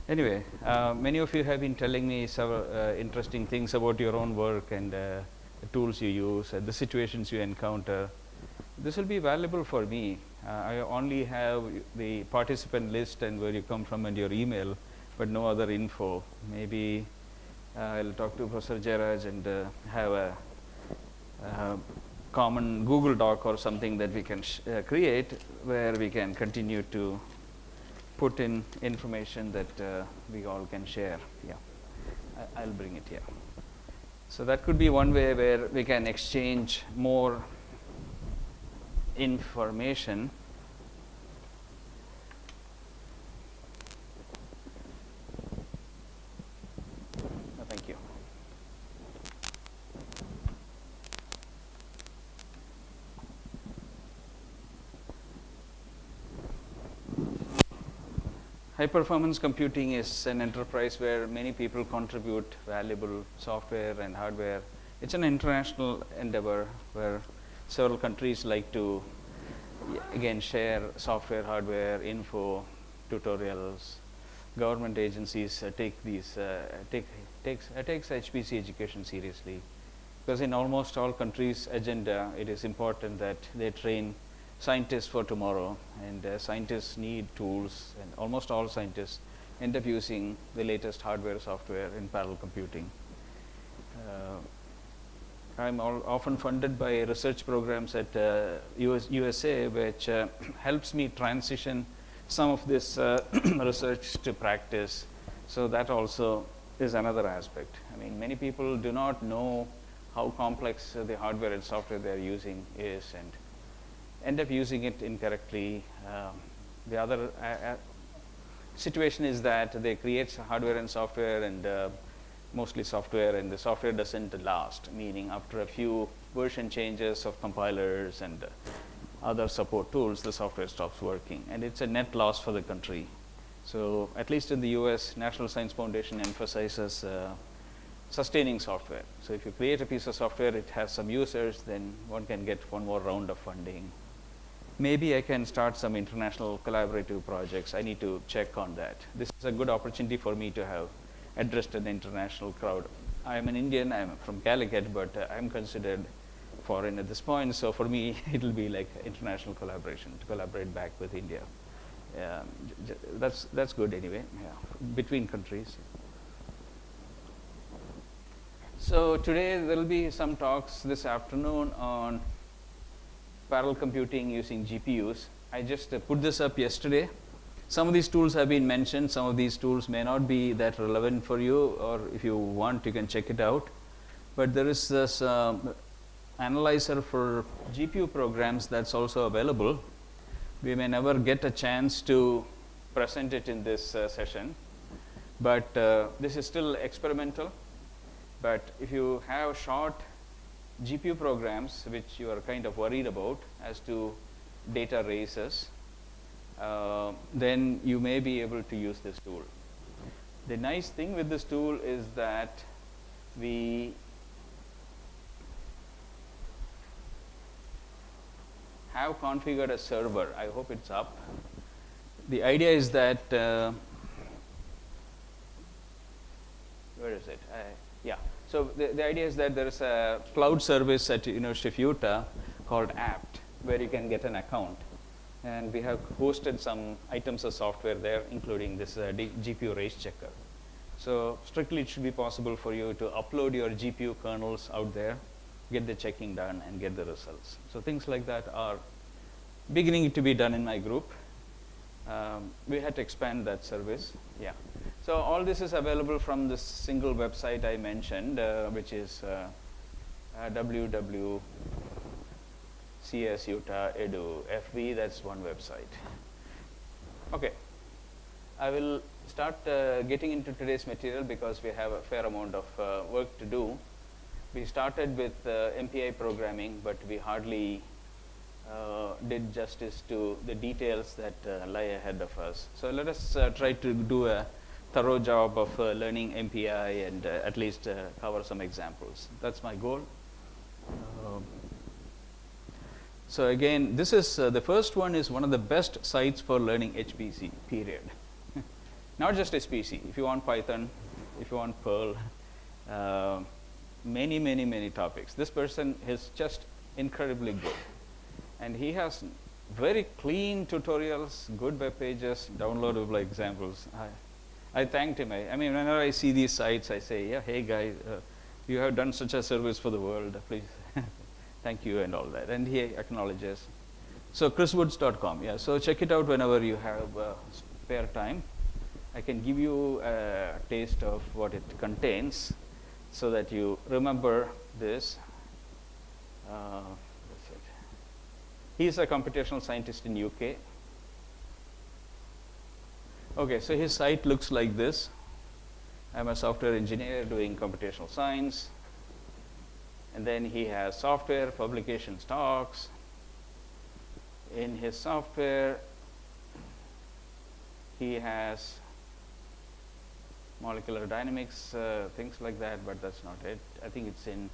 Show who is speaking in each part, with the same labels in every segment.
Speaker 1: Anyway, many of you have been telling me several interesting things about your own work and the tools you use, the situations you encounter. This will be valuable for me. I only have the participant list and where you come from and your email, but no other info. Maybe I'll talk to Professor Jairaj and have a common Google Doc or something that we can create where we can continue to put in information that we all can share. Yeah, I'll bring it here. So that could be one way where we can exchange more information. Oh, thank you. High performance computing is an enterprise where many people contribute valuable software and hardware. It's an international endeavor where several countries like to again share software, hardware, info, tutorials. Government agencies takes HPC education seriously, because in almost all countries' agenda it is important that they train scientists for tomorrow, and scientists need tools, and almost all scientists end up using the latest hardware, software in parallel computing. I'm often funded by research programs at USA, which helps me transition some of this research to practice. So that also is another aspect. I mean, many people do not know how complex the hardware and software they're using is, and end up using it incorrectly. The other situation is that they create hardware and software, and mostly software, and the software doesn't last, meaning after a few version changes of compilers and other support tools, the software stops working, and it's a net loss for the country. So at least in the US, National Science Foundation emphasizes sustaining software. So if you create a piece of software, it has some users, then one can get one more round of funding. Maybe I can start some international collaborative projects. I need to check on that. This is a good opportunity for me to have addressed an international crowd. I'm an Indian, I'm from Calicut, but I'm considered foreign at this point. So for me, it'll be like international collaboration to collaborate back with India. That's good anyway, yeah, between countries. So today there will be some talks this afternoon on parallel computing using GPUs. I just put this up yesterday. Some of these tools have been mentioned. Some of these tools may not be that relevant for you, or if you want, you can check it out. But there is this analyzer for GPU programs that's also available. We may never get a chance to present it in this session, but this is still experimental. But if you have short GPU programs which you are kind of worried about as to data races, then you may be able to use this tool. The nice thing with this tool is that we have configured a server. I hope it's up. The idea is that, where is it? Yeah. So the idea is that there is a cloud service at University of Utah called apt, where you can get an account. And we have hosted some items of software there, including this GPU race checker. So strictly it should be possible for you to upload your GPU kernels out there, get the checking done, and get the results. So things like that are beginning to be done in my group. We had to expand that service. Yeah. So all this is available from this single website I mentioned, which is www.csutah.edu/FV. That's one website. Okay. I will start getting into today's material because we have a fair amount of work to do. We started with MPI programming, but we hardly did justice to the details that lie ahead of us. So let us try to do a thorough job of learning MPI and at least cover some examples. That's my goal. So again, this is the first one is one of the best sites for learning HPC, period. Not just HPC. If you want Python, if you want Perl, many topics. This person is just incredibly good. And he has very clean tutorials, good web pages, downloadable examples. I thanked him. I mean, whenever I see these sites, I say, yeah, hey guy, you have done such a service for the world. Please, thank you and all that. And he acknowledges. So chriswoods.com, yeah. So check it out whenever you have spare time. I can give you a taste of what it contains so that you remember this. That's it. He's a computational scientist in UK. Okay, so his site looks like this. I'm a software engineer doing computational science. And then he has software, publication talks. In his software, he has molecular dynamics, things like that, but that's not it. I think it's in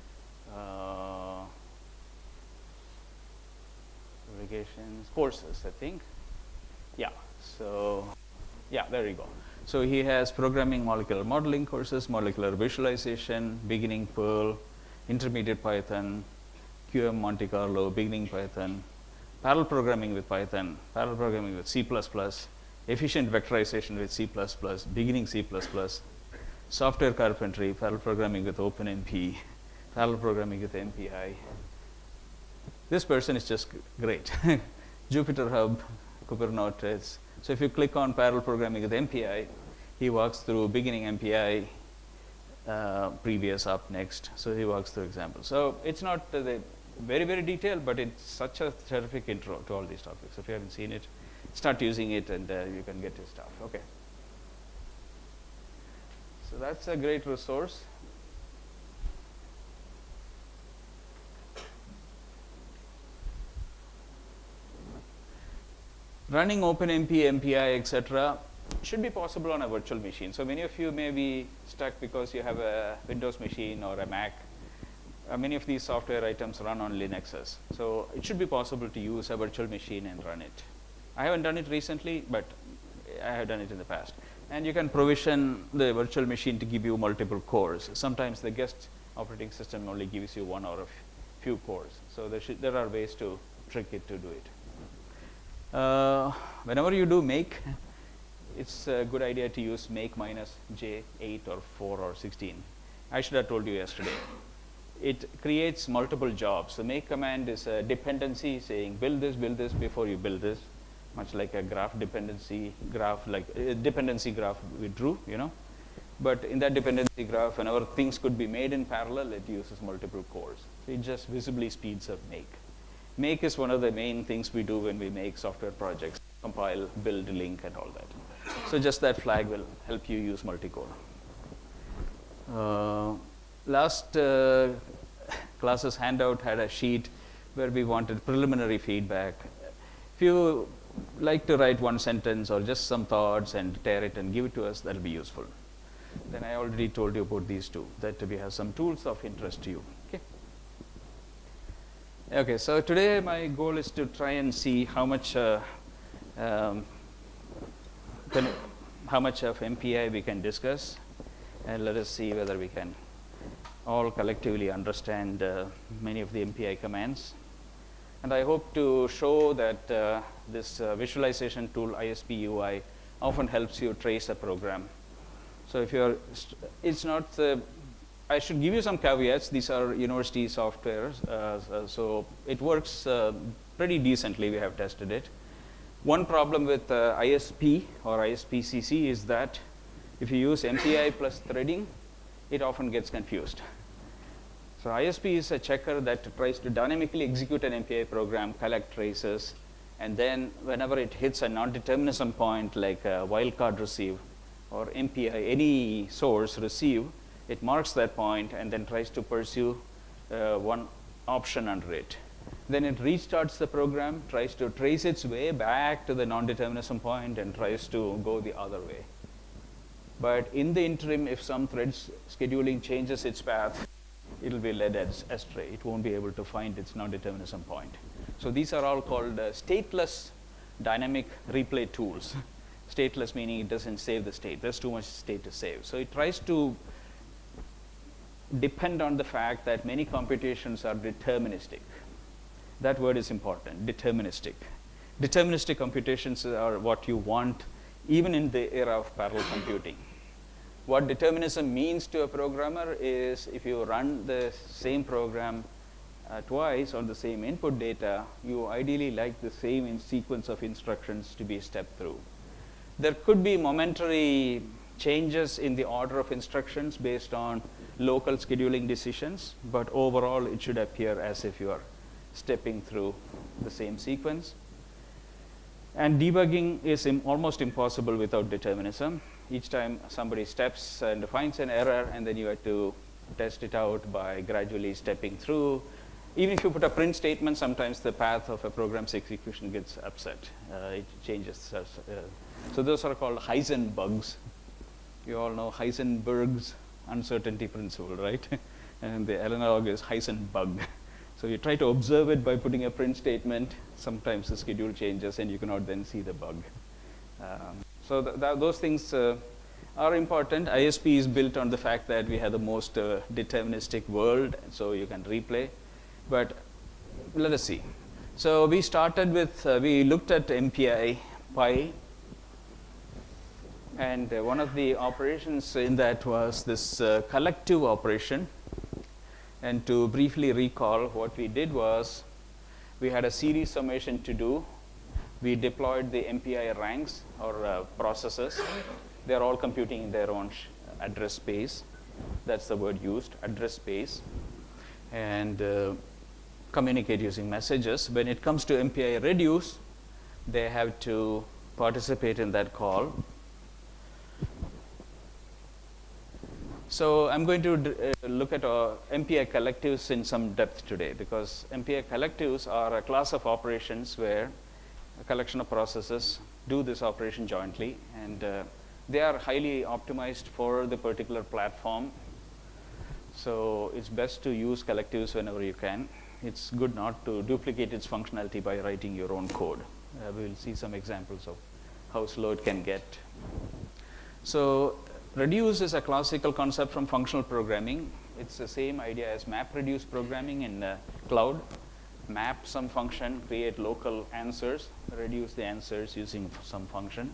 Speaker 1: publications, courses, I think. Yeah, so, yeah, there you go. So he has programming molecular modeling courses, molecular visualization, beginning Perl, intermediate Python, QM Monte Carlo, beginning Python, parallel programming with Python, parallel programming with C++, efficient vectorization with C++, beginning C++, software carpentry, parallel programming with OpenMP, parallel programming with MPI. This person is just great. Jupyter Hub, Kubernetes. So if you click on parallel programming with MPI, he walks through beginning MPI, previous up next. So he walks through examples. So it's not very detailed, but it's such a terrific intro to all these topics. If you haven't seen it, start using it and you can get your stuff. Okay. So that's a great resource. Running OpenMP, MPI, etc. should be possible on a virtual machine. So many of you may be stuck because you have a Windows machine or a Mac. Many of these software items run on Linuxes. So it should be possible to use a virtual machine and run it. I haven't done it recently, but I have done it in the past. And you can provision the virtual machine to give you multiple cores. Sometimes the guest operating system only gives you one or a few cores. So there are ways to trick it to do it. Whenever you do make, it's a good idea to use make minus J8 or 4 or 16. I should have told you yesterday. It creates multiple jobs. The make command is a dependency saying build this before you build this, much like a graph dependency graph, like a dependency graph we drew, you know. But in that dependency graph, whenever things could be made in parallel, it uses multiple cores. So it just visibly speeds up make. Make is one of the main things we do when we make software projects, compile, build, link, and all that. So just that flag will help you use multi-core. Last class's handout had a sheet where we wanted preliminary feedback. If you like to write one sentence or just some thoughts and tear it and give it to us, that'll be useful. Then I already told you about these two, that we have some tools of interest to you. Okay, so today my goal is to try and see how much of MPI we can discuss, and let us see whether we can all collectively understand many of the MPI commands. And I hope to show that this visualization tool, ISP UI, often helps you trace a program. So if you're, it's not I should give you some caveats. These are university softwares, so it works pretty decently. We have tested it. One problem with ISP or ISPCC is that if you use MPI plus threading, it often gets confused. So ISP is a checker that tries to dynamically execute an MPI program, collect traces, and then whenever it hits a non-determinism point like wildcard receive or MPI, any source receive, it marks that point and then tries to pursue one option under it. Then it restarts the program, tries to trace its way back to the non-determinism point and tries to go the other way. But in the interim, if some thread's scheduling changes its path, it'll be led astray. It won't be able to find its non-determinism point. So these are all called stateless dynamic replay tools. Stateless meaning it doesn't save the state. There's too much state to save. So it tries to depend on the fact that many computations are deterministic. That word is important, deterministic. Deterministic computations are what you want even in the era of parallel computing. What determinism means to a programmer is if you run the same program twice on the same input data, you ideally like the same sequence of instructions to be stepped through. There could be momentary changes in the order of instructions based on local scheduling decisions, but overall it should appear as if you are stepping through the same sequence. And debugging is almost impossible without determinism. Each time somebody steps and finds an error, and then you have to test it out by gradually stepping through. Even if you put a print statement, sometimes the path of a program's execution gets upset. It changes. So those are called Heisenbugs. You all know Heisenberg's uncertainty principle, right? And the analog is Heisenbug. So you try to observe it by putting a print statement. Sometimes the schedule changes and you cannot then see the bug. So those things are important. ISP is built on the fact that we have the most deterministic world, so you can replay. But let us see. So we started with, we looked at MPI pi. And one of the operations in that was this collective operation. And to briefly recall, what we did was we had a series summation to do. We deployed the MPI ranks or processes. They're all computing in their own address space. That's the word used, address space. And communicate using messages. When it comes to MPI reduce, they have to participate in that call. So I'm going to look at MPI collectives in some depth today, because MPI collectives are a class of operations where a collection of processes do this operation jointly, and they are highly optimized for the particular platform. So it's best to use collectives whenever you can. It's good not to duplicate its functionality by writing your own code. We will see some examples of how slow it can get. So reduce is a classical concept from functional programming. It's the same idea as map-reduce programming in cloud. Map some function, create local answers, reduce the answers using some function.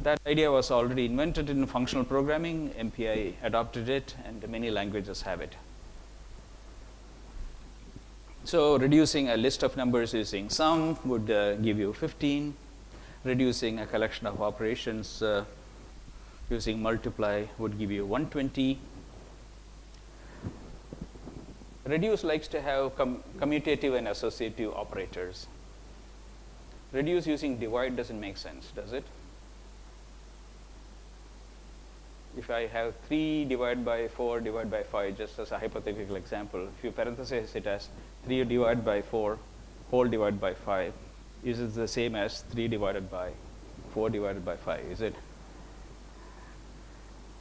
Speaker 1: That idea was already invented in functional programming. MPI adopted it, and many languages have it. So reducing a list of numbers using sum would give you 15. Reducing a collection of operations using multiply would give you 120. Reduce likes to have commutative and associative operators. Reduce using divide doesn't make sense, does it? If I have 3 divided by 4 divided by 5, just as a hypothetical example, if you parenthesize it as 3 divided by 4 whole divided by 5, is it the same as 3 divided by 4 divided by 5, is it?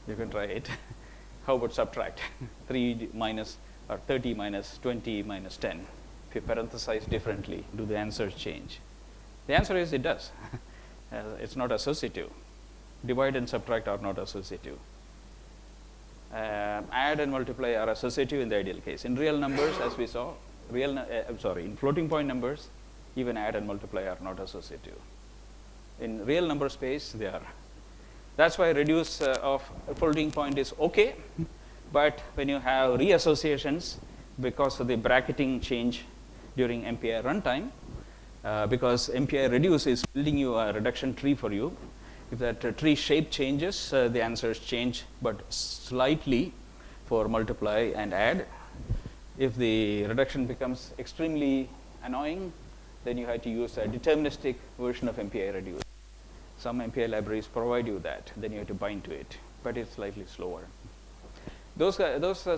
Speaker 1: You can try it. How about subtract? 3 minus or 30 minus 20 minus 10. If you parenthesize differently, do the answers change? The answer is it does. It's not associative. Divide and subtract are not associative. Add and multiply are associative in the ideal case. In real numbers, as we saw, in floating point numbers, even add and multiply are not associative. In real number space, they are. That's why reduce of a floating point is okay, but when you have reassociations because of the bracketing change during MPI runtime, because MPI reduce is building you a reduction tree for you. If that tree shape changes, the answers change, but slightly for multiply and add. If the reduction becomes extremely annoying, then you have to use a deterministic version of MPI reduce. Some MPI libraries provide you that, then you have to bind to it, but it's slightly slower. Those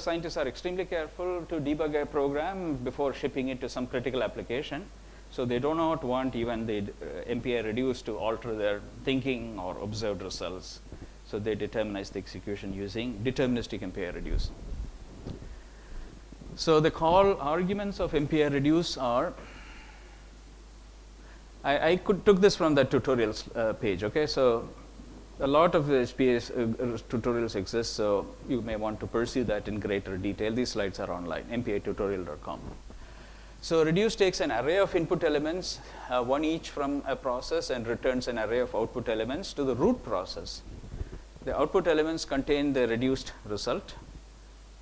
Speaker 1: scientists are extremely careful to debug a program before shipping it to some critical application. So they do not want even the MPI reduce to alter their thinking or observed results. So they determinize the execution using deterministic MPI reduce. So the call arguments of MPI reduce are, I took this from the tutorials page, okay? So A lot of HPS tutorials exist, so you may want to pursue that in greater detail. These slides are online, mpitutorial.com. So reduce takes an array of input elements, one each from a process, and returns an array of output elements to the root process. The output elements contain the reduced result.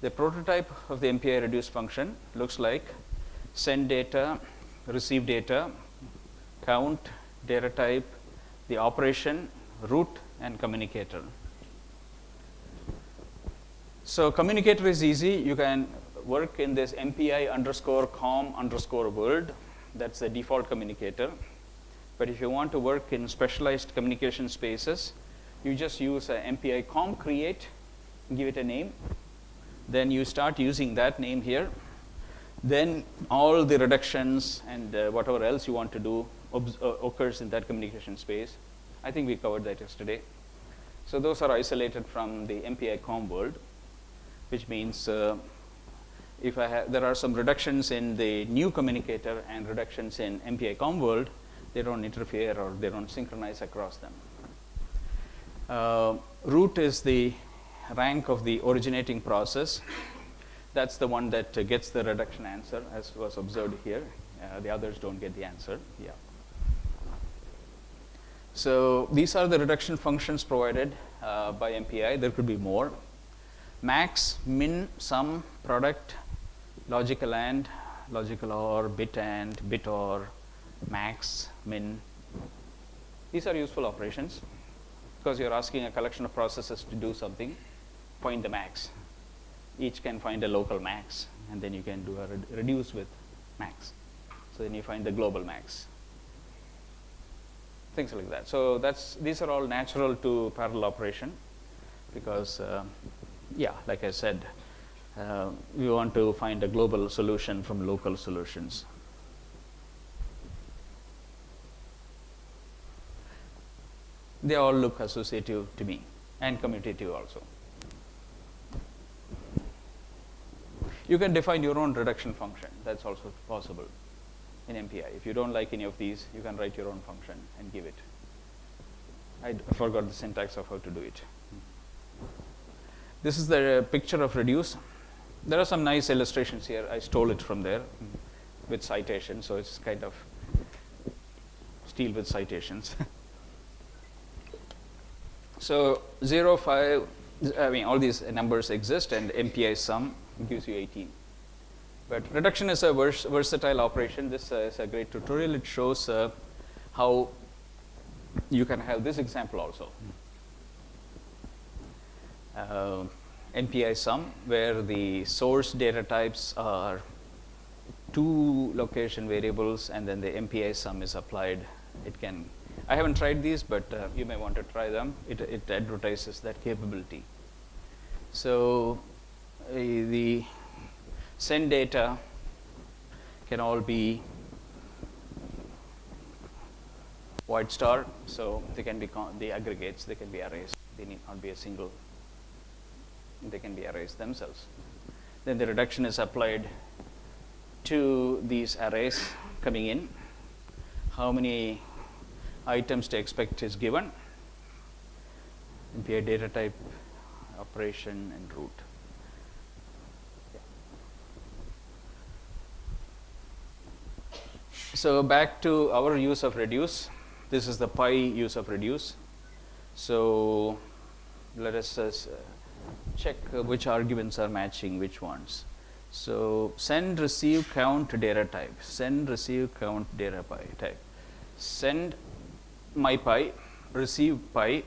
Speaker 1: The prototype of the MPI reduce function looks like send data, receive data, count, data type, the operation, root, and communicator. So communicator is easy. You can work in this MPI underscore com underscore world. That's the default communicator. But if you want to work in specialized communication spaces, you just use a MPI com create, give it a name. Then you start using that name here. Then all the reductions and whatever else you want to do occurs in that communication space. I think we covered that yesterday. So those are isolated from the MPI com world, which means if there are some reductions in the new communicator and reductions in MPI com world, they don't interfere or they don't synchronize across them. Root is the rank of the originating process. That's the one that gets the reduction answer, as was observed here. The others don't get the answer. Yeah. So these are the reduction functions provided by MPI. There could be more. Max, min, sum, product, logical AND, logical OR, bit AND, bit OR, max, min. These are useful operations because you're asking a collection of processes to do something. Find the max. Each can find a local max, and then you can do a reduce with max. So then you find the global max. Things like that. So these are all natural to parallel operation because, yeah, like I said, we want to find a global solution from local solutions. They all look associative to me and commutative also. You can define your own reduction function. That's also possible in MPI. If you don't like any of these, you can write your own function and give it. I forgot the syntax of how to do it. This is the picture of reduce. There are some nice illustrations here. I stole it from there with citations, so it's kind of steal with citations. So 0, 5, I mean, all these numbers exist, and MPI sum gives you 18. But reduction is a versatile operation. This is a great tutorial. It shows how you can have this example also. MPI sum, where the source data types are 2 location variables, and then the MPI sum is applied. It can, I haven't tried these, but you may want to try them. It advertises that capability. So the send data can all be void star, so they can be the aggregates, they can be arrays. They need not be a single, they can be arrays themselves. Then the reduction is applied to these arrays coming in. How many items to expect is given. MPI data type, operation, and root. So back to our use of reduce. This is the pi use of reduce. So let us check which arguments are matching which ones. So send, receive, count, data type. Send, receive, count, data type. Send my pi, receive pi,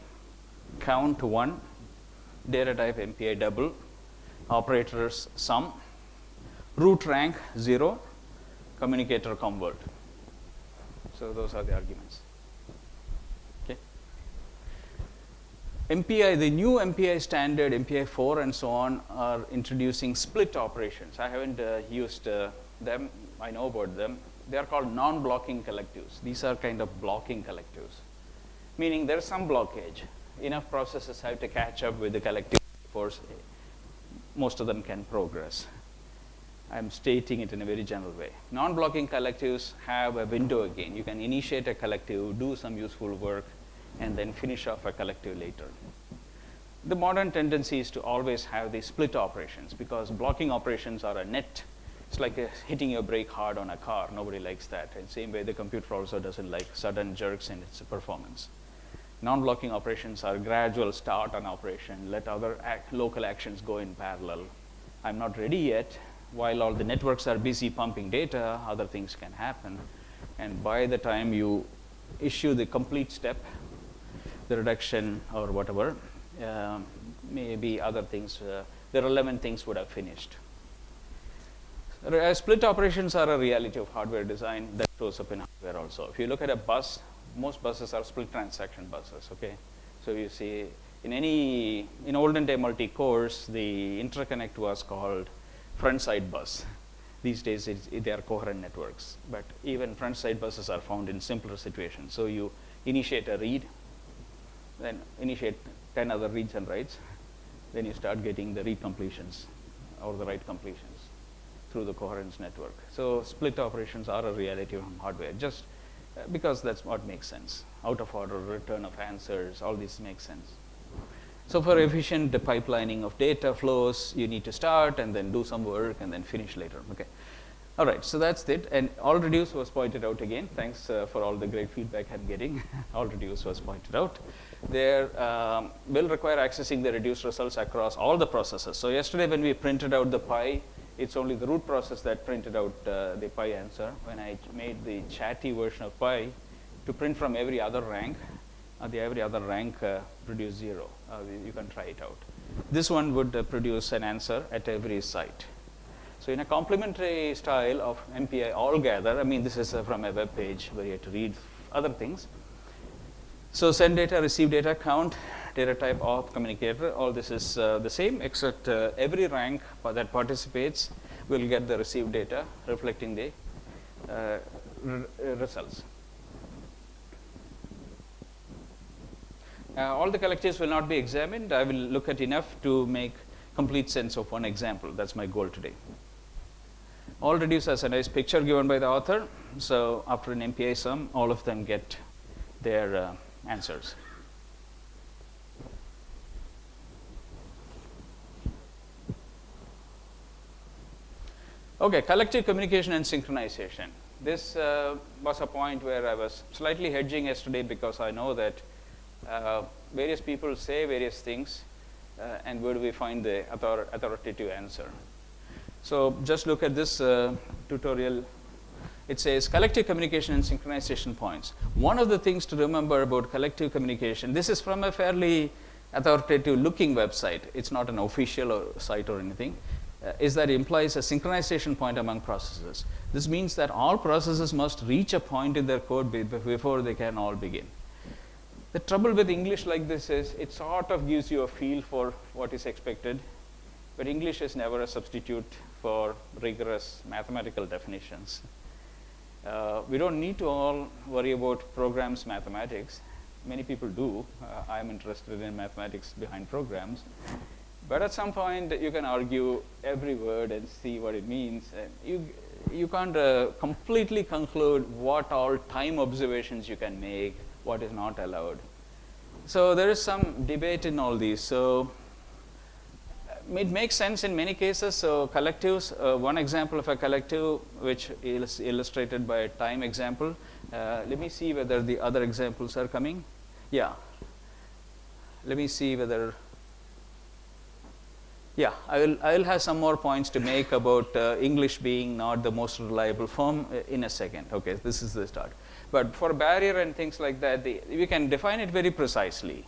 Speaker 1: count 1, data type MPI double, operators sum, root rank 0, communicator convert. So those are the arguments. Okay. MPI, the new MPI standard, MPI 4 and so on, are introducing split operations. I haven't used them. I know about them. They are called non-blocking collectives. These are kind of blocking collectives, meaning there's some blockage. Enough processes have to catch up with the collective before most of them can progress. I'm stating it in a very general way. Non-blocking collectives have a window again. You can initiate a collective, do some useful work, and then finish off a collective later. The modern tendency is to always have these split operations, because blocking operations are a net. It's like hitting your brake hard on a car. Nobody likes that. And same way, the computer also doesn't like sudden jerks in its performance. Non-blocking operations are gradual start an operation, let other local actions go in parallel. I'm not ready yet. While all the networks are busy pumping data, other things can happen. And by the time you issue the complete step, the reduction or whatever, maybe other things, the relevant things would have finished. Split operations are a reality of hardware design that shows up in hardware also. If you look at a bus, most buses are split transaction buses, okay? So you see, in olden day multi-cores, the interconnect was called front side bus. These days, they are coherent networks, but even front side buses are found in simpler situations. So you initiate a read, then initiate 10 other reads and writes, then you start getting the read completions or the write completions through the coherence network. So split operations are a reality on hardware, just because that's what makes sense. Out of order, return of answers, all these make sense. So for efficient pipelining of data flows, you need to start and then do some work and then finish later. Okay. All right, so that's it. And all reduce was pointed out again. Thanks for all the great feedback I'm getting. All reduce was pointed out. There will require accessing the reduced results across all the processes. So yesterday when we printed out the pi, it's only the root process that printed out the pi answer. When I made the chatty version of pi to print from every other rank, every other rank produced 0. You can try it out. This one would produce an answer at every site. So in a complementary style of MPI altogether, I mean, this is from a web page where you have to read other things. So send data, receive data, count, data type, auth, communicator, all this is the same, except every rank that participates will get the received data reflecting the results. All the collectives will not be examined. I will look at enough to make complete sense of one example. That's my goal today. All reduce as a nice picture given by the author. So after an MPI sum, all of them get their answers. Okay, collective communication and synchronization. This was a point where I was slightly hedging yesterday, because I know that various people say various things, and where do we find the authoritative answer? So just look at this tutorial. It says collective communication and synchronization points. One of the things to remember about collective communication, this is from a fairly authoritative looking website. It's not an official site or anything. Is that it implies a synchronization point among processes. This means that all processes must reach a point in their code before they can all begin. The trouble with English like this is it sort of gives you a feel for what is expected, but English is never a substitute for rigorous mathematical definitions. We don't need to all worry about programs mathematics. Many people do. I'm interested in mathematics behind programs. But at some point, you can argue every word and see what it means. You can't completely conclude what all time observations you can make, what is not allowed. So there is some debate in all these. So it makes sense in many cases. So collectives, one example of a collective which is illustrated by a time example. Let me see whether the other examples are coming. Yeah. Let me see whether. Yeah, I will have some more points to make about English being not the most reliable form in a second. Okay, this is the start. But for barrier and things like that, we can define it very precisely.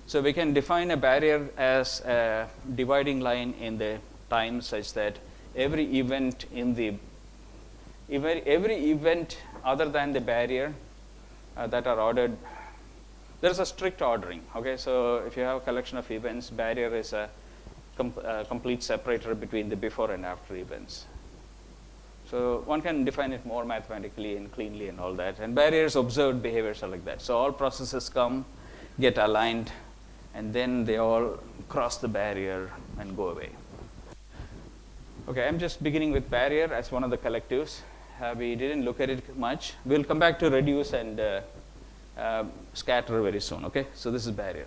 Speaker 1: So we can define a barrier as a dividing line in the time such that every event other than the barrier that are ordered, there is a strict ordering. Okay, so if you have a collection of events, barrier is a complete separator between the before and after events. So one can define it more mathematically and cleanly and all that. And barriers, observed behaviors are like that. So all processes come, get aligned, and then they all cross the barrier and go away. Okay, I'm just beginning with barrier as one of the collectives. We didn't look at it much. We'll come back to reduce and scatter very soon. Okay, so this is barrier.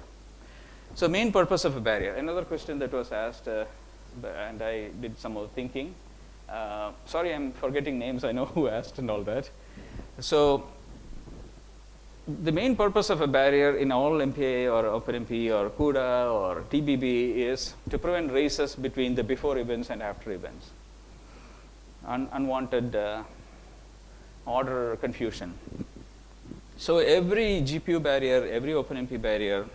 Speaker 1: So main purpose of a barrier. Another question that was asked, and I did some more thinking. Sorry, I'm forgetting names. I know who asked and all that. So the main purpose of a barrier in all MPA or OpenMP or CUDA or TBB is to prevent races between the before events and after events. Unwanted order confusion. So every GPU barrier, every OpenMP barrier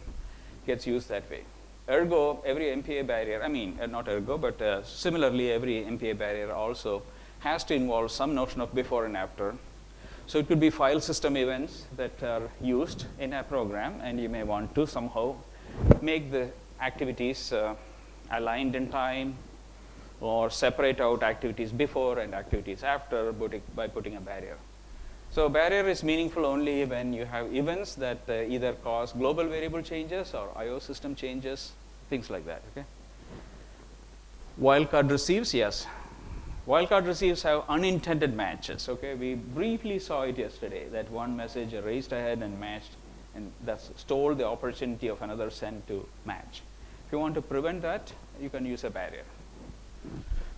Speaker 1: gets used that way. Ergo, every MPA barrier, I mean, not ergo, but similarly, every MPA barrier also has to involve some notion of before and after. So it could be file system events that are used in a program, and you may want to somehow make the activities aligned in time or separate out activities before and activities after by putting a barrier. So barrier is meaningful only when you have events that either cause global variable changes or I/O system changes, things like that. Okay. Wildcard receives, yes. Wildcard receives have unintended matches. Okay, we briefly saw it yesterday that one message raced ahead and matched, and thus stole the opportunity of another send to match. If you want to prevent that, you can use a barrier.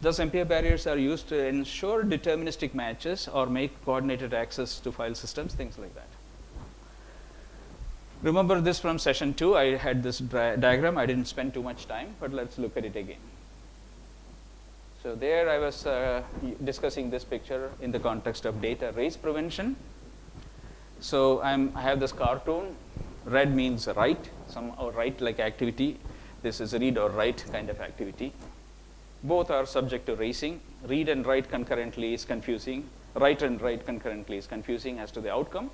Speaker 1: Thus, MPA barriers are used to ensure deterministic matches or make coordinated access to file systems, things like that. Remember this from session 2. I had this diagram. I didn't spend too much time, but let's look at it again. So there I was discussing this picture in the context of data race prevention. So I have this cartoon. Red means write, some write-like activity. This is read or write kind of activity. Both are subject to racing. Read and write concurrently is confusing. Write and write concurrently is confusing as to the outcome.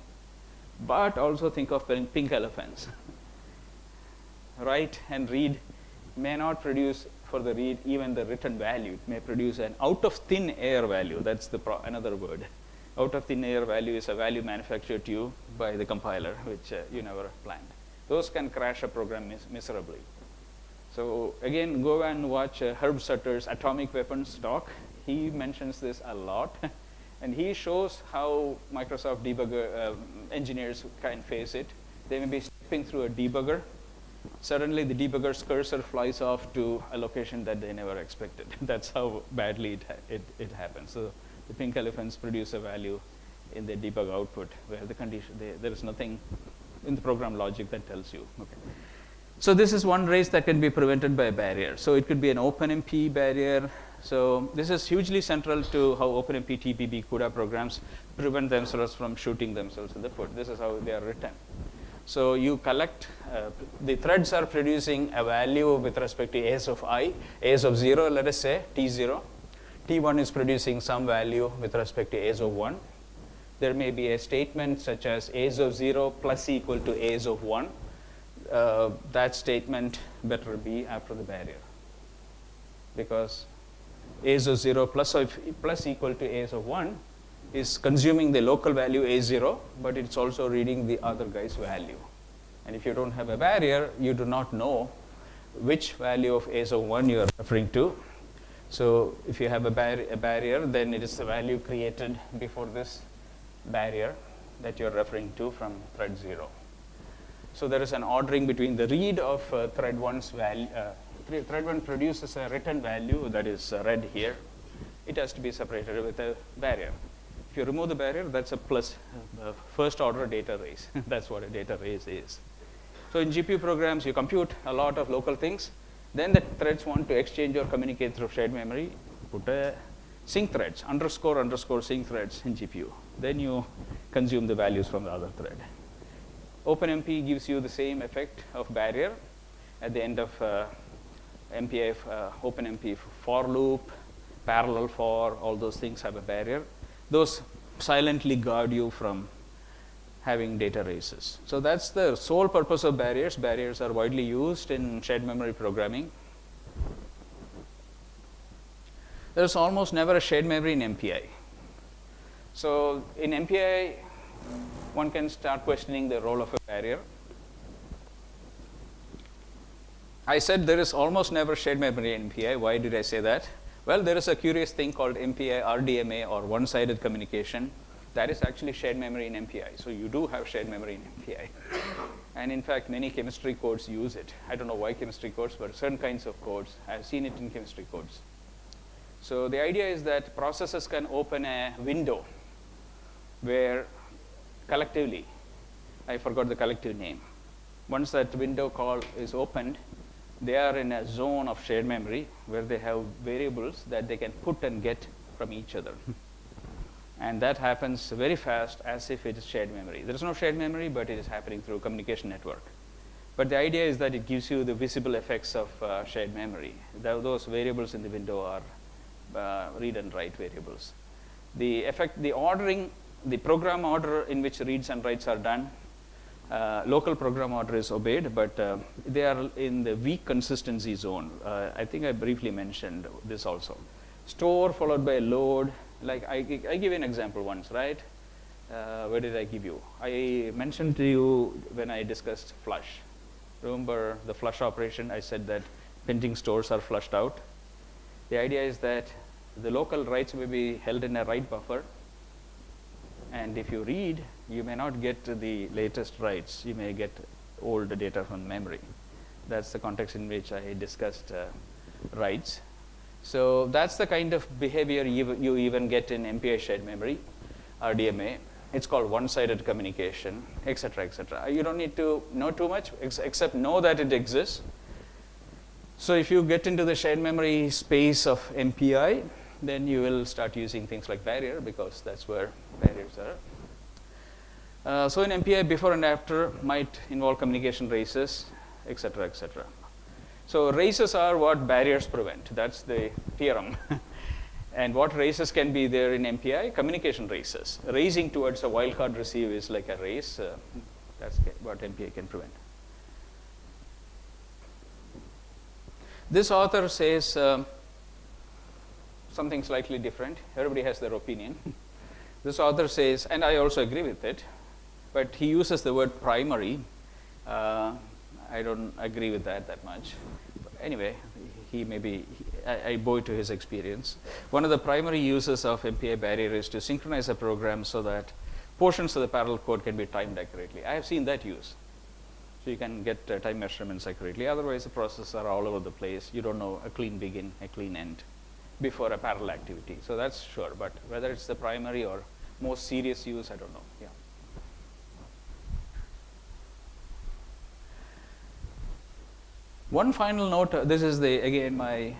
Speaker 1: But also think of pink elephants. Write and read may not produce for the read even the written value. It may produce an out of thin air value. That's another word. Out of thin air value is a value manufactured to you by the compiler, which you never planned. Those can crash a program miserably. So again, go and watch Herb Sutter's Atomic Weapons talk. He mentions this a lot. And he shows how Microsoft debugger engineers can face it. They may be stepping through a debugger. Suddenly, the debugger's cursor flies off to a location that they never expected. That's how badly it happens. So the pink elephants produce a value in the debug output where the condition there is nothing in the program logic that tells you. Okay. So this is one race that can be prevented by a barrier. So it could be an OpenMP barrier. So this is hugely central to how OpenMP, TBB, CUDA programs prevent themselves from shooting themselves in the foot. This is how they are written. So you collect, the threads are producing a value with respect to as of I, as of 0, let us say, T0. T1 is producing some value with respect to as of 1. There may be a statement such as as of 0 plus equal to as of 1. That statement better be after the barrier, because as of 0 plus equal to as of 1 is consuming the local value A0, but it's also reading the other guy's value. And if you don't have a barrier, you do not know which value of as of 1 you are referring to. So if you have a barrier, then it is the value created before this barrier that you're referring to from thread 0. So there is an ordering between the read of thread 1's value. Thread 1 produces a written value that is read here. It has to be separated with a barrier. If you remove the barrier, that's a plus first order data race. That's what a data race is. So in GPU programs, you compute a lot of local things. Then the threads want to exchange or communicate through shared memory. Put a sync threads, __ sync threads in GPU. Then you consume the values from the other thread. OpenMP gives you the same effect of barrier. At the end of MPA, OpenMP for loop, parallel for, all those things have a barrier. Those silently guard you from having data races. So that's the sole purpose of barriers. Barriers are widely used in shared memory programming. There is almost never a shared memory in MPI. So in MPI, one can start questioning the role of a barrier. I said there is almost never shared memory in MPI. Why did I say that? Well, there is a curious thing called MPI RDMA, or one-sided communication. that is actually shared memory in MPI. So you do have shared memory in MPI. And in fact, many chemistry codes use it. I don't know why chemistry codes, but certain kinds of codes, I've seen it in chemistry codes. So the idea is that processes can open a window where collectively, I forgot the collective name. Once that window call is opened, they are in a zone of shared memory where they have variables that they can put and get from each other. And that happens very fast as if it is shared memory. There is no shared memory, but it is happening through communication network. But the idea is that it gives you the visible effects of shared memory. Those variables in the window are read and write variables. The effect, the ordering, the program order in which reads and writes are done, local program order is obeyed, but they are in the weak consistency zone. I think I briefly mentioned this also. Store followed by load. Like I give an example once, right? Where did I give you? I mentioned to you when I discussed flush. Remember the flush operation? I said that pending stores are flushed out. The idea is that the local writes may be held in a write buffer. And if you read, you may not get the latest writes. You may get old data from memory. That's the context in which I discussed writes. So that's the kind of behavior you even get in MPI shared memory, RDMA. It's called one-sided communication, etc., etc. You don't need to know too much, except know that it exists. So if you get into the shared memory space of MPI, then you will start using things like barrier, because that's where barriers are. So in MPI, before and after might involve communication races, etc., etc. So races are what barriers prevent. That's the theorem. And what races can be there in MPI? Communication races. Racing towards a wildcard receive is like a race. That's what MPI can prevent. This author says something slightly different. Everybody has their opinion. This author says, and I also agree with it, but he uses the word primary. I don't agree with that much. But anyway, he may be, I bow to his experience. One of the primary uses of MPI barrier is to synchronize a program so that portions of the parallel code can be timed accurately. I have seen that use. So you can get time measurements accurately. Otherwise, the processes are all over the place. You don't know a clean begin, a clean end before a parallel activity. So that's sure. But whether it's the primary or most serious use, I don't know. Yeah. One final note, this is again my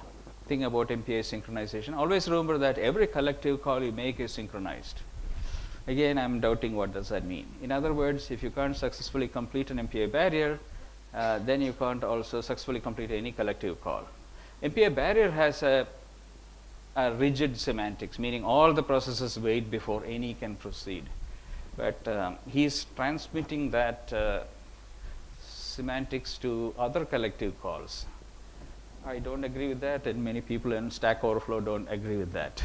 Speaker 1: thing about MPI synchronization. Always remember that every collective call you make is synchronized. Again, I'm doubting what does that mean. In other words, if you can't successfully complete an MPI barrier, then you can't also successfully complete any collective call. MPI barrier has a rigid semantics, meaning all the processes wait before any can proceed. But he's transmitting that semantics to other collective calls. I don't agree with that, and many people in Stack Overflow don't agree with that.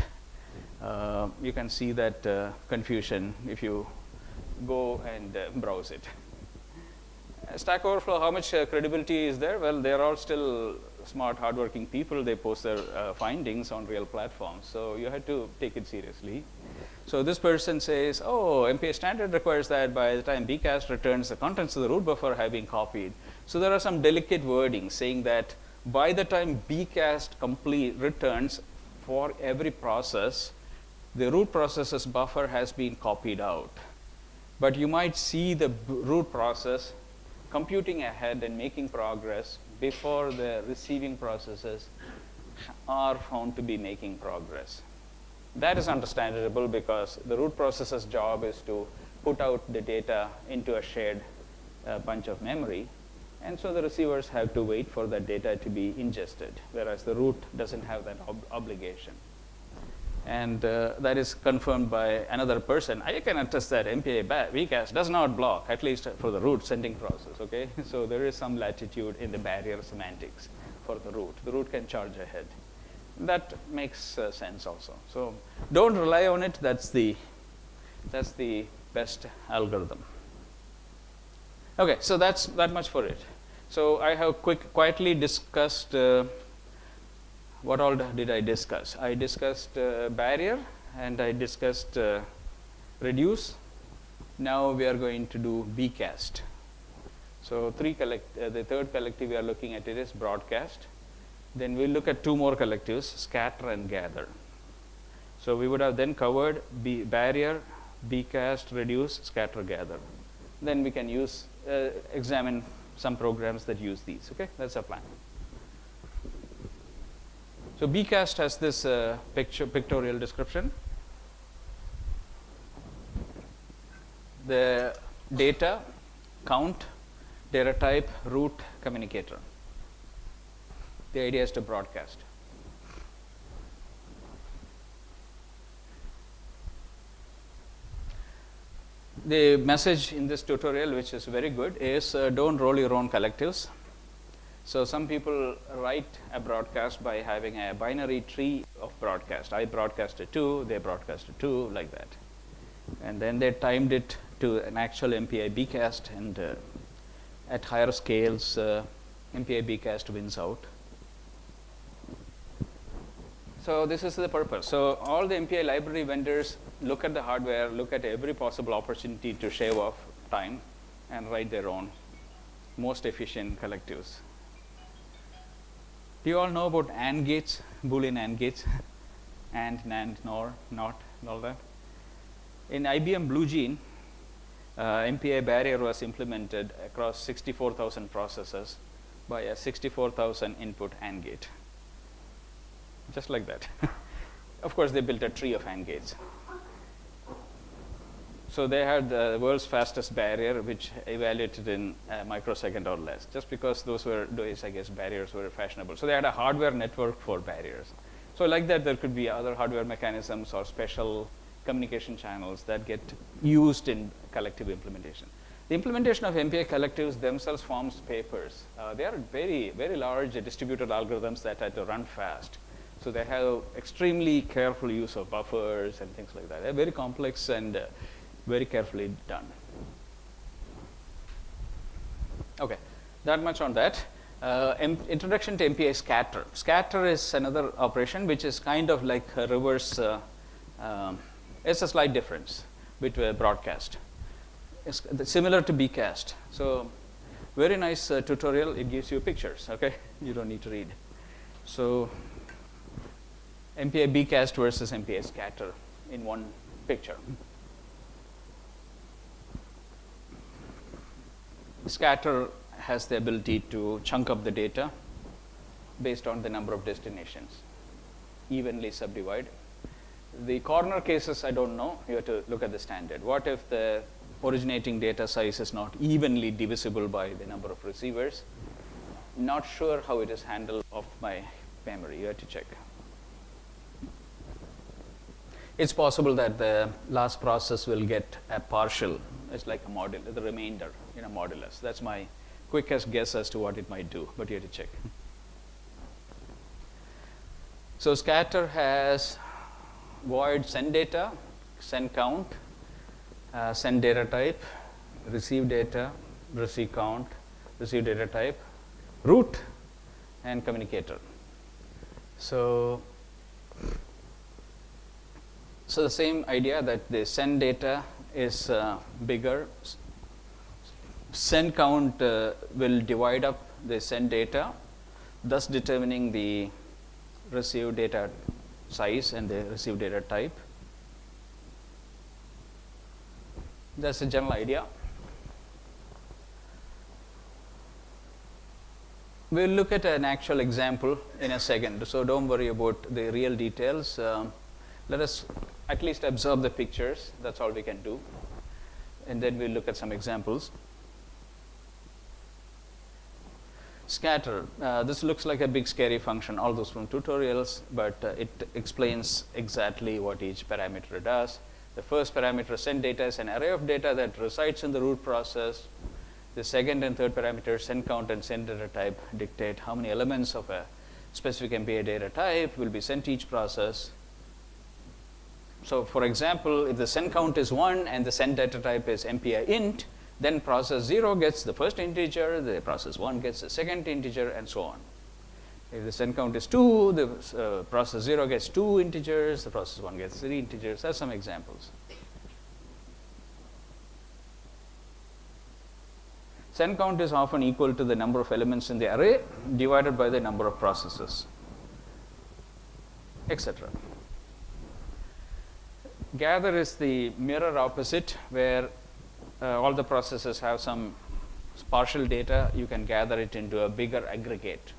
Speaker 1: You can see that confusion if you go and browse it. Stack Overflow, how much credibility is there? Well, they're all still smart, hardworking people. They post their findings on real platforms. So you have to take it seriously. So this person says, oh, MPI standard requires that by the time bcast returns, the contents of the root buffer have been copied. So there are some delicate wording saying that by the time bcast returns for every process, the root process's buffer has been copied out. But you might see the root process computing ahead and making progress before the receiving processes are found to be making progress. That is understandable because the root processor's job is to put out the data into a shared bunch of memory, and so the receivers have to wait for that data to be ingested, whereas the root doesn't have that obligation. And that is confirmed by another person. I can attest that MPI vcast does not block, at least for the root sending process, okay? So there is some latitude in the barrier semantics for the root. The root can charge ahead. That makes sense also. So don't rely on it. That's the best algorithm. Okay, so that's that much for it. So I have quietly discussed what all did I discuss? I discussed barrier, and I discussed reduce. Now we are going to do bcast. So the third collective we are looking at it is broadcast. Then we'll look at two more collectives, scatter and gather. So we would have then covered barrier, bcast, reduce, scatter, gather. Then we can examine some programs that use these. Okay, that's our plan. So bcast has this pictorial description. The data, count, data type, route, communicator. The idea is to broadcast. The message in this tutorial, which is very good, is don't roll your own collectives. So some people write a broadcast by having a binary tree of broadcast. I broadcasted 2, they broadcasted 2, like that. And then they timed it to an actual MPI bcast, and at higher scales, MPI bcast wins out. So this is the purpose. So all the MPI library vendors look at the hardware, look at every possible opportunity to shave off time and write their own most efficient collectives. Do you all know about AND gates, Boolean AND gates? AND, NAND, NOR, NOT, and all that? In IBM Blue Gene, MPI barrier was implemented across 64,000 processors by a 64,000 input AND gate. Just like that. Of course, they built a tree of AND gates. So they had the world's fastest barrier, which evaluated in a microsecond or less, just because those, I guess, barriers were fashionable. So they had a hardware network for barriers. So like that, there could be other hardware mechanisms or special communication channels that get used in collective implementation. The implementation of MPI collectives themselves forms papers. They are very, very large distributed algorithms that had to run fast. So they have extremely careful use of buffers and things like that. They're very complex and very carefully done. Okay, that much on that. Introduction to MPI scatter. Scatter is another operation which is kind of like a reverse. It's a slight difference between broadcast. It's similar to bcast. So very nice tutorial. It gives you pictures. Okay, you don't need to read. So MPI bcast versus MPI scatter in one picture. Scatter has the ability to chunk up the data based on the number of destinations, evenly subdivide. The corner cases, I don't know. You have to look at the standard. What if the originating data size is not evenly divisible by the number of receivers? Not sure how it is handled off my memory. You have to check. It's possible that the last process will get a partial. It's like a module, the remainder in a modulus. That's my quickest guess as to what it might do, but you have to check. So scatter has void send data, send count, send data type, receive data, receive count, receive data type, route, and communicator. So the same idea that the send data is bigger. Send count will divide up the send data, thus determining the receive data size and the receive data type. That's a general idea. We'll look at an actual example in a second, so don't worry about the real details. Let us at least observe the pictures. That's all we can do. And then we'll look at some examples. Scatter. This looks like a big scary function, all those from tutorials, but it explains exactly what each parameter does. The first parameter, send data, is an array of data that resides in the root process. The second and third parameters, send count and send data type, dictate how many elements of a specific MPI data type will be sent to each process. So for example, if the send count is 1 and the send data type is MPI int, then process 0 gets the first integer, the process 1 gets the second integer, and so on. If the send count is 2, the process 0 gets 2 integers, the process 1 gets 3 integers. That's some examples. So n count is often equal to the number of elements in the array divided by the number of processes, etc. Gather is the mirror opposite, where all the processes have some partial data. You can gather it into a bigger aggregate.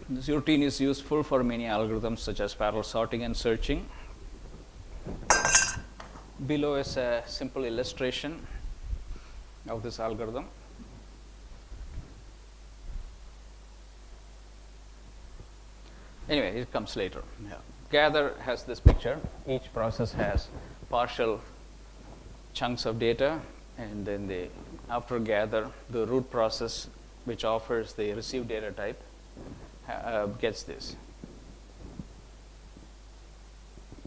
Speaker 1: This routine is useful for many algorithms such as parallel sorting and searching. Below is a simple illustration of this algorithm. Anyway, it comes later. Yeah. Gather has this picture. Each process has partial chunks of data, and then after gather, the root process, which offers the received data type, gets this.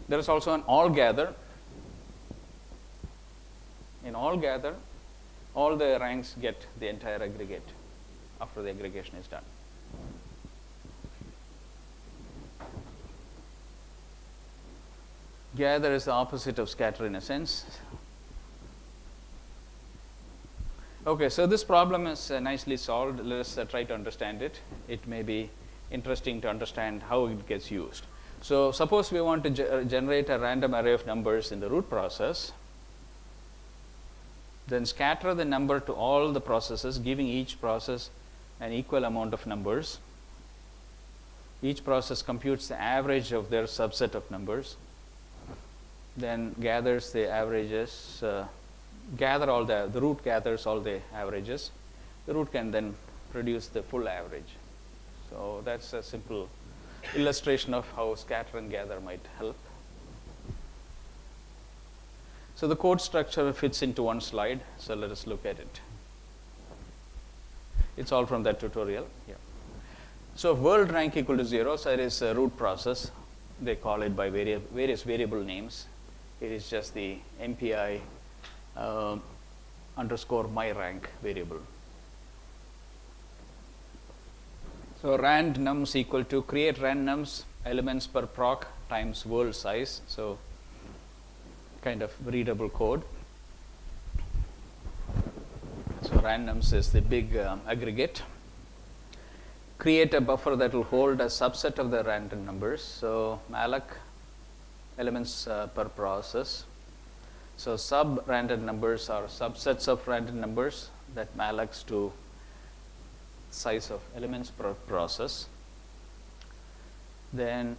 Speaker 1: There is also an all gather. In all gather, all the ranks get the entire aggregate after the aggregation is done. Gather is the opposite of scatter in a sense. Okay, so this problem is nicely solved. Let us try to understand it. It may be interesting to understand how it gets used. So suppose we want to generate a random array of numbers in the root process. Then scatter the number to all the processes, giving each process an equal amount of numbers. Each process computes the average of their subset of numbers, then gathers the averages, the root gathers all the averages. The root can then produce the full average. So that's a simple illustration of how scatter and gather might help. So the code structure fits into one slide, so let us look at it. It's all from that tutorial. Yeah. So world rank equal to 0, so it is a root process. They call it by various variable names. It is just the MPI underscore my rank variable. So rand nums equal to create rand nums elements per proc times world size. So kind of readable code. So randoms is the big aggregate. Create a buffer that will hold a subset of the random numbers. So malloc elements per process. So sub random numbers are subsets of random numbers that mallocs to size of elements per process. Then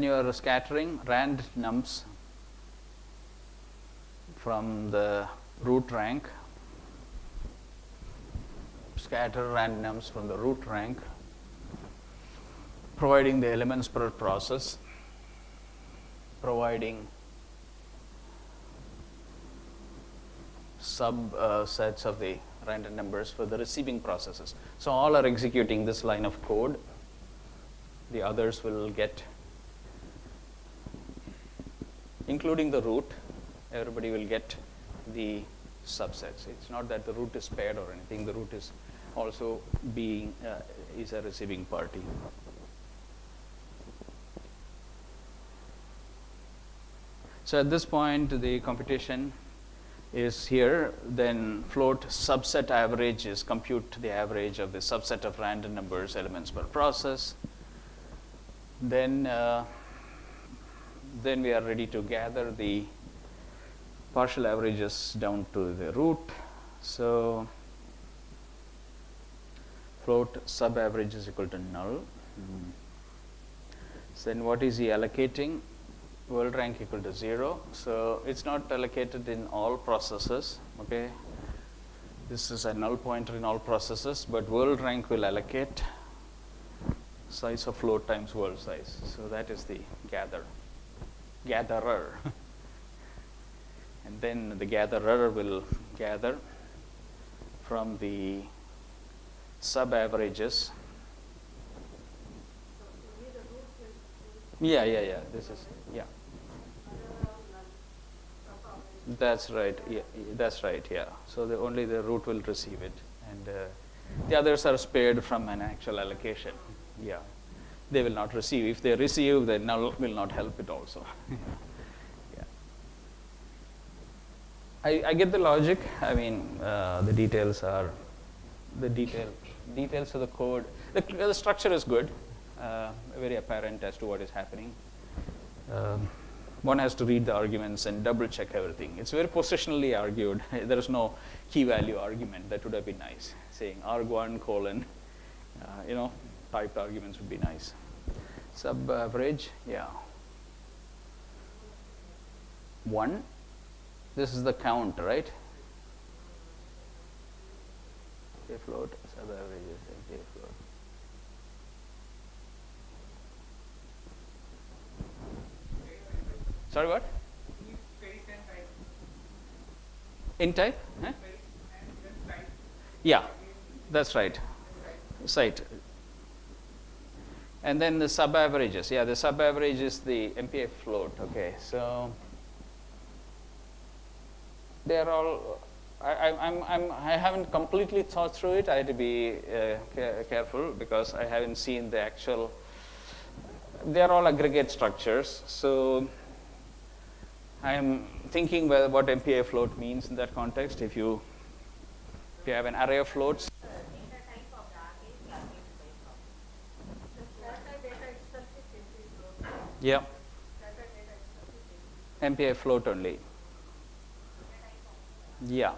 Speaker 1: you are scattering rand nums from the root rank. Scatter rand nums from the root rank, providing the elements per process, providing subsets of the random numbers for the receiving processes. So all are executing this line of code. The others will get, including the root, everybody will get the subsets. It's not that the root is paired or anything. The root is also is a receiving party. So at this point, the computation is here. Then float subset average is compute the average of the subset of random numbers elements per process. Then we are ready to gather the partial averages down to the root. So float sub average is equal to null. So then what is he allocating? World rank equal to 0. So it's not allocated in all processes. Okay, this is a null pointer in all processes, but world rank will allocate size of float times world size. So that is the gatherer. And then the gatherer will gather from the sub averages. Yeah. This is, yeah. That's right. Yeah, that's right. Yeah. So only the root will receive it, and the others are spared from an actual allocation. Yeah. they will not receive. If they receive, then null will not help it also. Yeah. I get the logic. I mean, the details are the details of the code. The structure is good, very apparent as to what is happening. One has to read the arguments and double check everything. It's very positionally argued. There is no key value argument. That would have been nice. Saying arg1 colon, typed arguments would be nice. Sub average, yeah. 1. This is the count, right? A float, sub average is a float. Sorry, what? In type? Huh? Yeah, that's right. Site. And then the sub averages. Yeah, the sub average is the MPA float. Okay, so they are all. I haven't completely thought through it. I had to be careful because I haven't seen the actual. They are all aggregate structures. So I am thinking what MPA float means in that context. If you have an array of floats. Yeah. MPA float only. Yeah.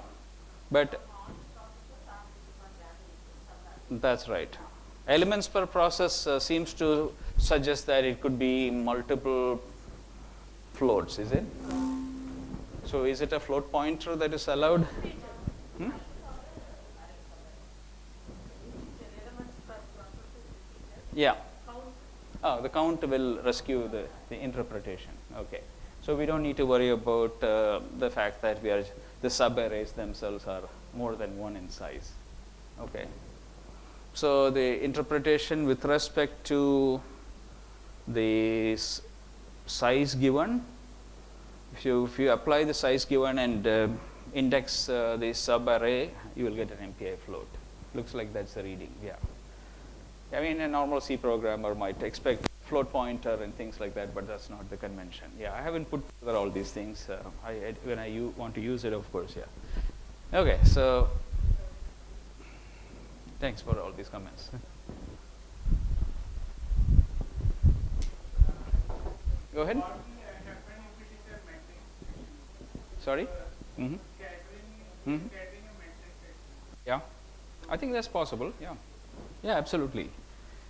Speaker 1: But that's right. Elements per process seems to suggest that it could be multiple floats, is it? So is it a float pointer that is allowed? Hmm? Yeah. Oh, the count will rescue the interpretation. Okay. So we don't need to worry about the fact that the sub-arrays themselves are more than 1 in size. Okay. So the interpretation with respect to the size given, if you apply the size given and index the sub-array, you will get an MPI float. Looks like that's the reading. Yeah. I mean, a normal C programmer might expect float pointer and things like that, but that's not the convention. Yeah, I haven't put together all these things. When I want to use it, of course, yeah. Okay, so thanks for all these comments. Go ahead. Sorry? Mm-hmm. Mm-hmm. Yeah, I think that's possible. Yeah. Yeah, absolutely.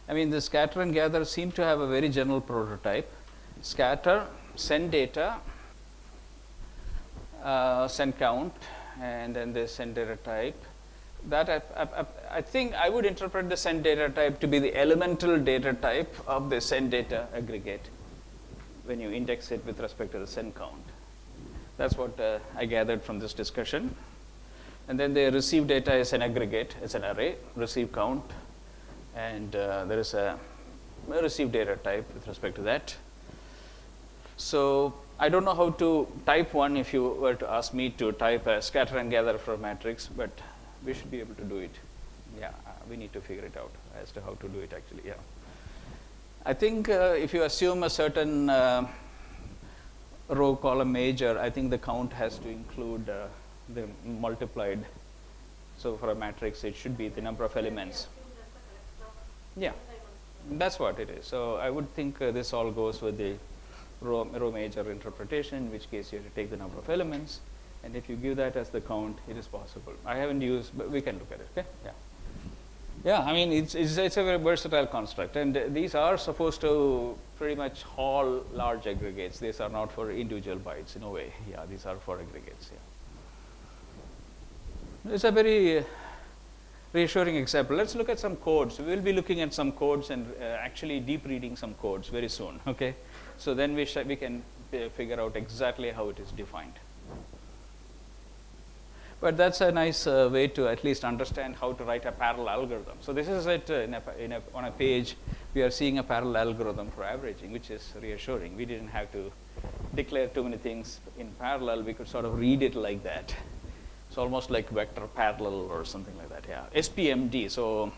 Speaker 1: I mean, the scatter and gather seem to have a very general prototype. Scatter, send data, send count, and then the send data type. That I think I would interpret the send data type to be the elemental data type of the send data aggregate when you index it with respect to the send count. That's what I gathered from this discussion. And then the receive data is an aggregate, it's an array, receive count. And there is a receive data type with respect to that. So I don't know how to type one if you were to ask me to type a scatter and gather for a matrix, but we should be able to do it. Yeah, we need to figure it out as to how to do it actually, yeah. I think if you assume a certain row column major, I think the count has to include the multiplied. So for a matrix, it should be the number of elements. Yeah, that's what it is. So I would think this all goes with the row major interpretation, in which case you have to take the number of elements, and if you give that as the count, it is possible. I haven't used, but we can look at it. Okay? Yeah. Yeah, I mean, it's a very versatile construct, and these are supposed to pretty much haul large aggregates. These are not for individual bytes in a way. Yeah, these are for aggregates. Yeah. It's a very reassuring example. Let's look at some codes. We will be looking at some codes and actually deep reading some codes very soon. Okay, so then we can figure out exactly how it is defined. But that's a nice way to at least understand how to write a parallel algorithm. So this is it on a page. We are seeing a parallel algorithm for averaging, which is reassuring. We didn't have to declare too many things in parallel. We could sort of read it like that. It's almost like vector parallel or something like that. Yeah, SPMD. So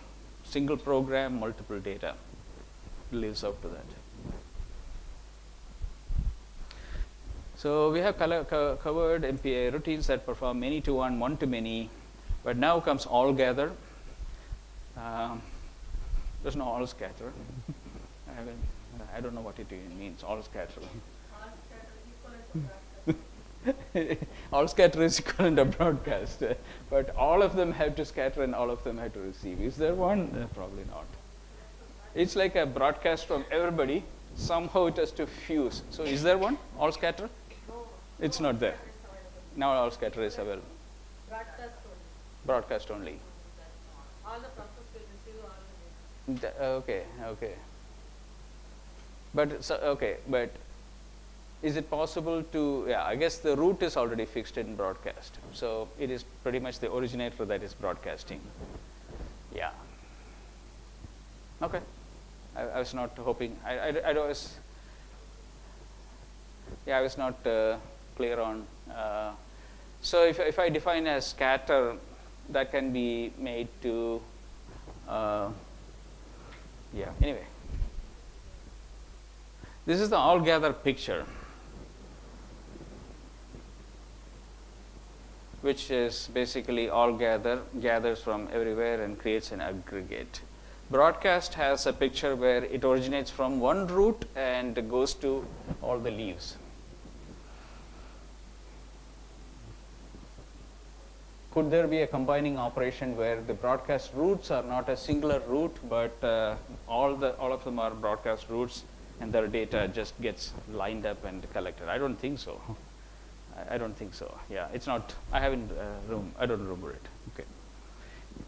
Speaker 1: single program, multiple data. lives up to that. So we have covered MPA routines that perform many to one, one to many, but now comes all gather. There's no all scatter. I don't know what it even means, all scatter. All scatter is equivalent to broadcast, but all of them have to scatter and all of them have to receive. Is there one? Probably not. It's like a broadcast from everybody. Somehow it has to fuse. So is there one? All scatter? It's not there. Now all scatter is available. Broadcast only.
Speaker 2: All the process will receive all the data.
Speaker 1: Okay. But but is it possible to? Yeah, I guess the root is already fixed in broadcast. So it is pretty much the originator that is broadcasting. Yeah. Okay. I was not hoping. I was not clear on. So if I define as scatter, that can be made to. Yeah. Anyway, this is the all gather picture, which is basically all gathers from everywhere and creates an aggregate. Broadcast has a picture where it originates from one root and goes to all the leaves. Could there be a combining operation where the broadcast roots are not a singular root, but all of them are broadcast roots, and their data just gets lined up and collected? I don't think so. I don't think so. Yeah, it's not. I don't remember it. Okay.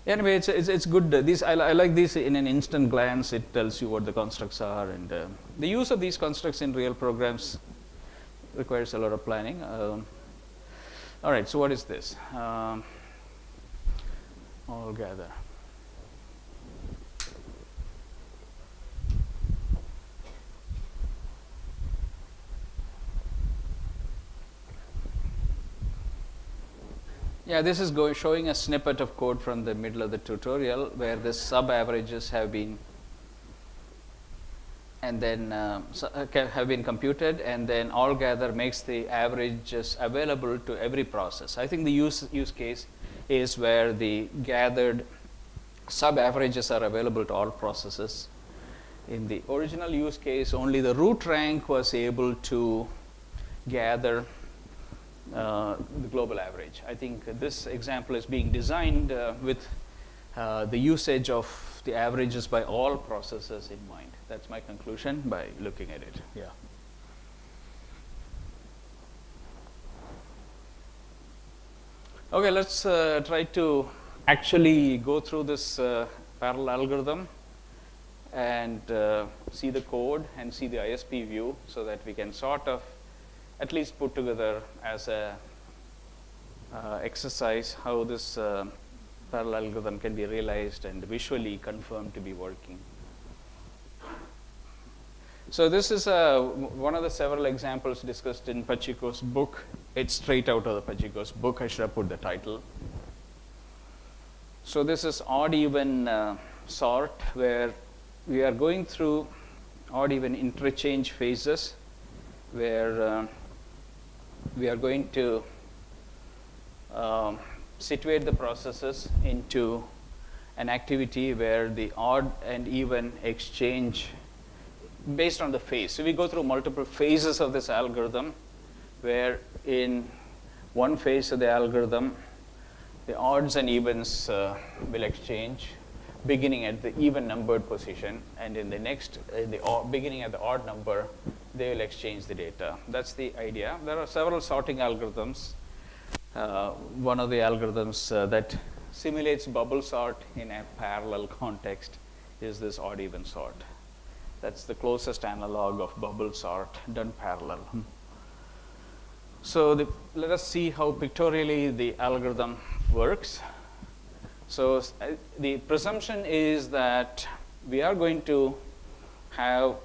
Speaker 1: Anyway, it's good. I like this in an instant glance. It tells you what the constructs are, and the use of these constructs in real programs requires a lot of planning. All right. So what is this? All gather. Yeah, this is showing a snippet of code from the middle of the tutorial where the sub-averages have been computed, and then all gather makes the averages available to every process. I think the use case is where the gathered sub-averages are available to all processes. In the original use case, only the root rank was able to gather the global average. I think this example is being designed with the usage of the averages by all processes in mind. That's my conclusion by looking at it. Yeah. Okay, let's try to actually go through this parallel algorithm and see the code and see the ISP view so that we can sort of at least put together as a exercise how this parallel algorithm can be realized and visually confirmed to be working. So this is one of the several examples discussed in Pacheco's book. It's straight out of the Pacheco's book. I should have put the title. So this is odd-even sort, where we are going through odd-even interchange phases, where we are going to situate the processes into an activity where the odd and even exchange based on the phase. So we go through multiple phases of this algorithm, where in one phase of the algorithm, the odds and evens will exchange beginning at the even numbered position, and in the next, beginning at the odd number, they will exchange the data. That's the idea. There are several sorting algorithms. One of the algorithms that simulates bubble sort in a parallel context is this odd-even sort. That's the closest analog of bubble sort done parallel. So let us see how pictorially the algorithm works. So the presumption is that we are going to have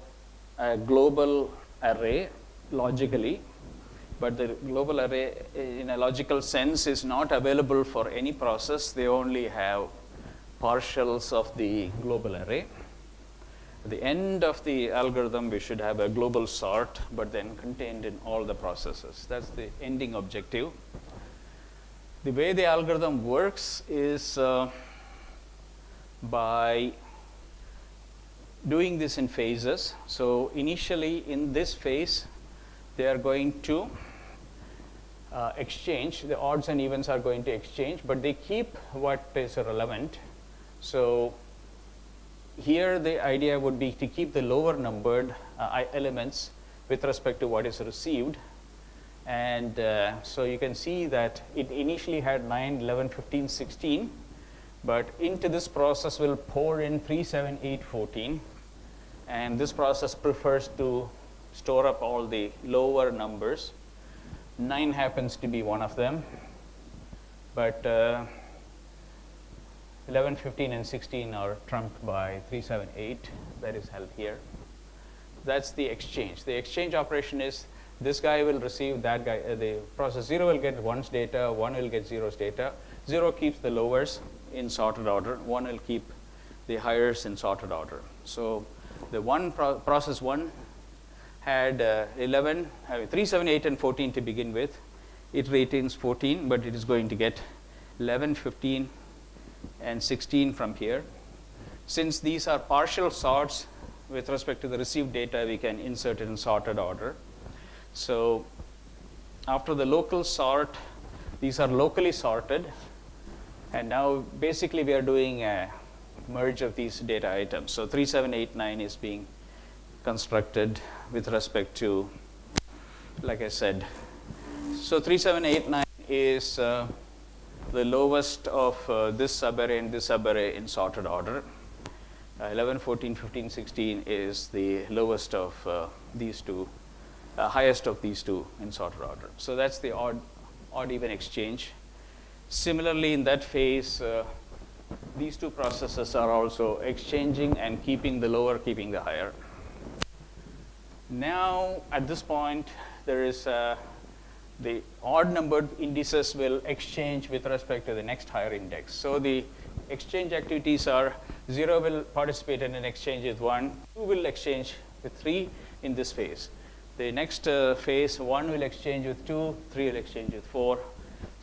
Speaker 1: a global array logically, but the global array in a logical sense is not available for any process. They only have partials of the global array. At the end of the algorithm, we should have a global sort, but then contained in all the processes. That's the ending objective. The way the algorithm works is by doing this in phases. So initially in this phase, they are going to exchange. The odds and evens are going to exchange, but they keep what is relevant. So here the idea would be to keep the lower numbered elements with respect to what is received. And so you can see that it initially had 9, 11, 15, 16, but into this process will pour in 3, 7, 8, 14. And this process prefers to store up all the lower numbers. 9 happens to be one of them, but 11, 15, and 16 are trumped by 3, 7, 8. That is held here. That's the exchange. The exchange operation is this guy will receive that guy. The process 0 will get 1's data, 1 will get 0's data. 0 keeps the lowers in sorted order. 1 will keep the highers in sorted order. So the process 1 had 11, 3, 7, 8, and 14 to begin with. It retains 14, but it is going to get 11, 15, and 16 from here. Since these are partial sorts with respect to the received data, we can insert it in sorted order. So after the local sort, these are locally sorted. And now basically we are doing a merge of these data items. So 3, 7, 8, 9 is being constructed with respect to, like I said. So 3, 7, 8, 9 is the lowest of this subarray and this subarray in sorted order. 11, 14, 15, 16 is the lowest of these two, highest of these two in sorted order. So that's the odd-even exchange. Similarly, in that phase, these two processes are also exchanging and keeping the lower, keeping the higher. Now, at this point, there is the odd-numbered indices will exchange with respect to the next higher index. So the exchange activities are 0 will participate in an exchange with 1, 2 will exchange with 3 in this phase. The next phase, 1 will exchange with 2, 3 will exchange with 4.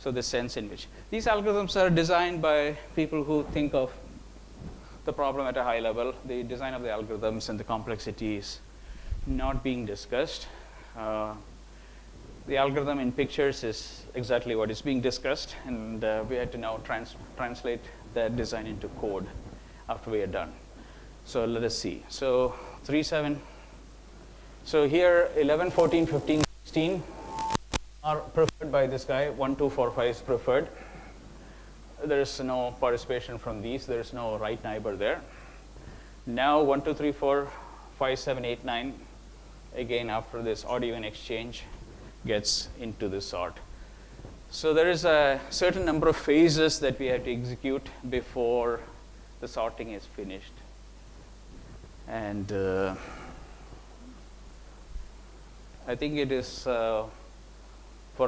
Speaker 1: So the sense in which these algorithms are designed by people who think of the problem at a high level. The design of the algorithms and the complexity is not being discussed. The algorithm in pictures is exactly what is being discussed, and we had to now translate that design into code after we are done. So let us see. So 3, 7. So here 11, 14, 15, 16 are preferred by this guy. 1, 2, 4, 5 is preferred. There is no participation from these. There is no right neighbor there. Now 1, 2, 3, 4, 5, 7, 8, 9. Again, after this odd-even exchange, gets into this sort. So there is a certain number of phases that we have to execute before the sorting is finished. And I think it is for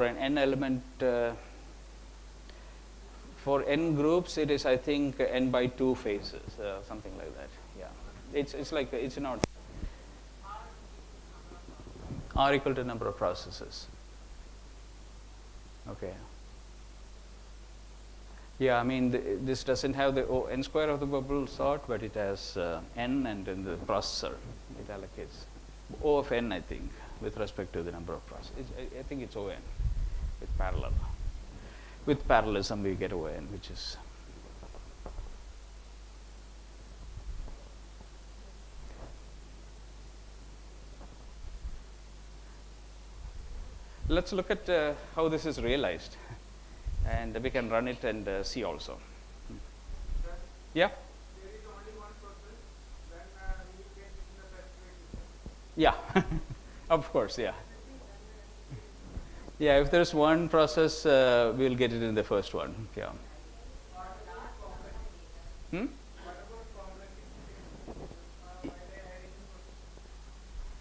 Speaker 1: an n element, for n groups, it is, I think, n by 2 phases, something like that. Yeah, it's like, it's not R equal to number of processes. Okay. Yeah, I mean, this doesn't have the n square of the bubble sort, but it has n, and then the processor, it allocates O of n, I think, with respect to the number of processes. I think it's O n with parallel. With parallelism, we get O n, which is let's look at how this is realized, and we can run it and see also. Yeah?
Speaker 3: There is only one process, then you get in the best way.
Speaker 1: Yeah, of course, yeah. Yeah, if there's one process, we'll get it in the first one. Yeah. Hmm?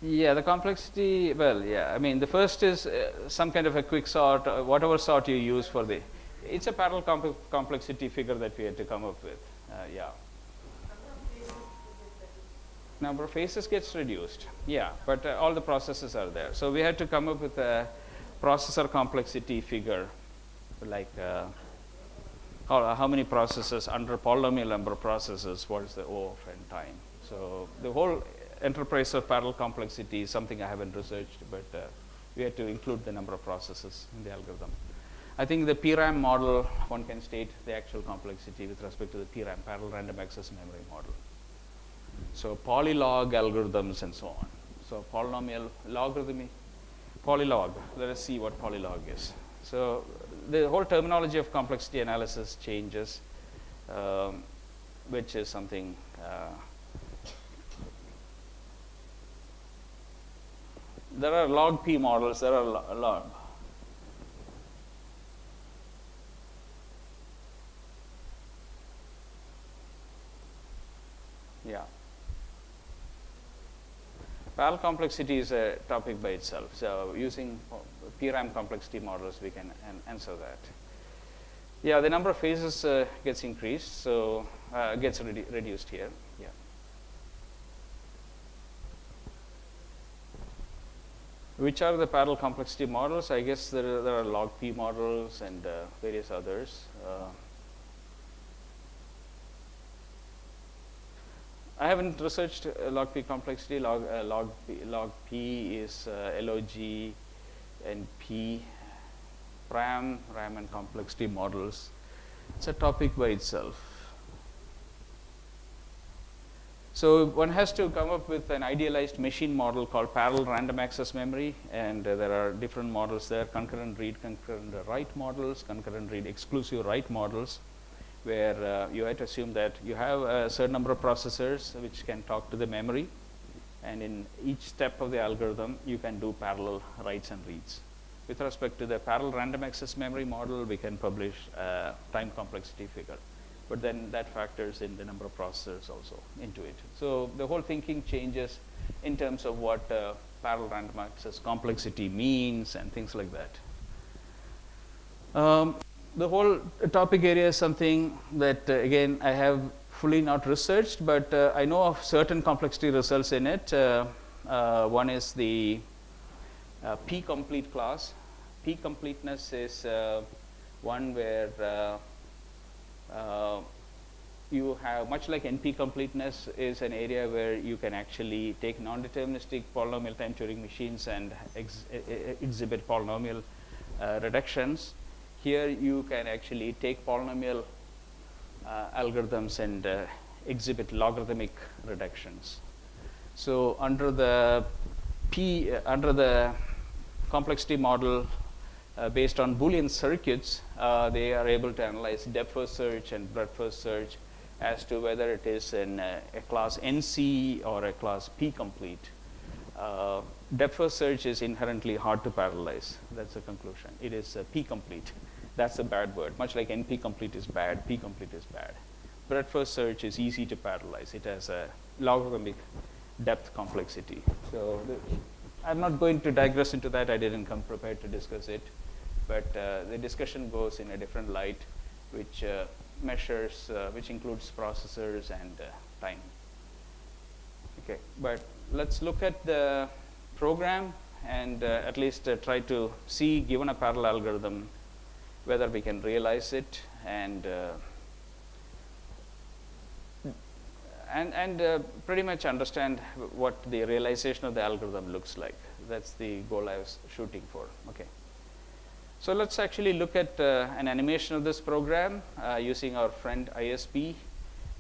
Speaker 1: Yeah, the complexity, well, yeah, I mean, the first is some kind of a quick sort, whatever sort you use for the, it's a parallel complexity figure that we had to come up with, yeah. Number of phases gets reduced, yeah, but all the processes are there. So we had to come up with a processor complexity figure, like how many processes under polynomial number of processes, what is the O of n time. So the whole enterprise of parallel complexity is something I haven't researched, but we had to include the number of processes in the algorithm. I think the PRAM model, one can state the actual complexity with respect to the PRAM, parallel random access memory model. So polylog algorithms and so on. So polynomial logarithmic, polylog, let us see what polylog is. So the whole terminology of complexity analysis changes, which is something there are log P models, there are log. Yeah. Parallel complexity is a topic by itself. So using PRAM complexity models, we can answer that. Yeah, the number of phases gets increased, so gets reduced here. Yeah. Which are the parallel complexity models? I guess there are log P models and various others. I haven't researched log P complexity. Log P is log and P, RAM and complexity models. It's a topic by itself. So one has to come up with an idealized machine model called parallel random access memory, and there are different models there: concurrent read, concurrent write models, concurrent read exclusive write models, where you have to assume that you have a certain number of processors which can talk to the memory, and in each step of the algorithm you can do parallel writes and reads. With respect to the parallel random access memory model, we can publish a time complexity figure, but then that factors in the number of processors also into it. So the whole thinking changes in terms of what parallel random access complexity means and things like that. The whole topic area is something that, again, I have fully not researched, but I know of certain complexity results in it. One is the P-complete class. P-completeness is one where you have, much like NP-completeness is an area where you can actually take non-deterministic polynomial time Turing machines and exhibit polynomial reductions. Here you can actually take polynomial algorithms and exhibit logarithmic reductions. So under the complexity model based on Boolean circuits, they are able to analyze depth first search and breadth first search as to whether it is in a class NC or a class P complete. Depth first search is inherently hard to parallelize. That's the conclusion. It is P complete. That's a bad word. Much like NP complete is bad, P complete is bad. Breadth first search is easy to parallelize. It has a logarithmic depth complexity. So I'm not going to digress into that. I didn't come prepared to discuss it. But the discussion goes in a different light, which measures, which includes processors and time. Okay, but let's look at the program and at least try to see, given a parallel algorithm, whether we can realize it and pretty much understand what the realization of the algorithm looks like. That's the goal I was shooting for. Okay. So let's actually look at an animation of this program using our friend ISP,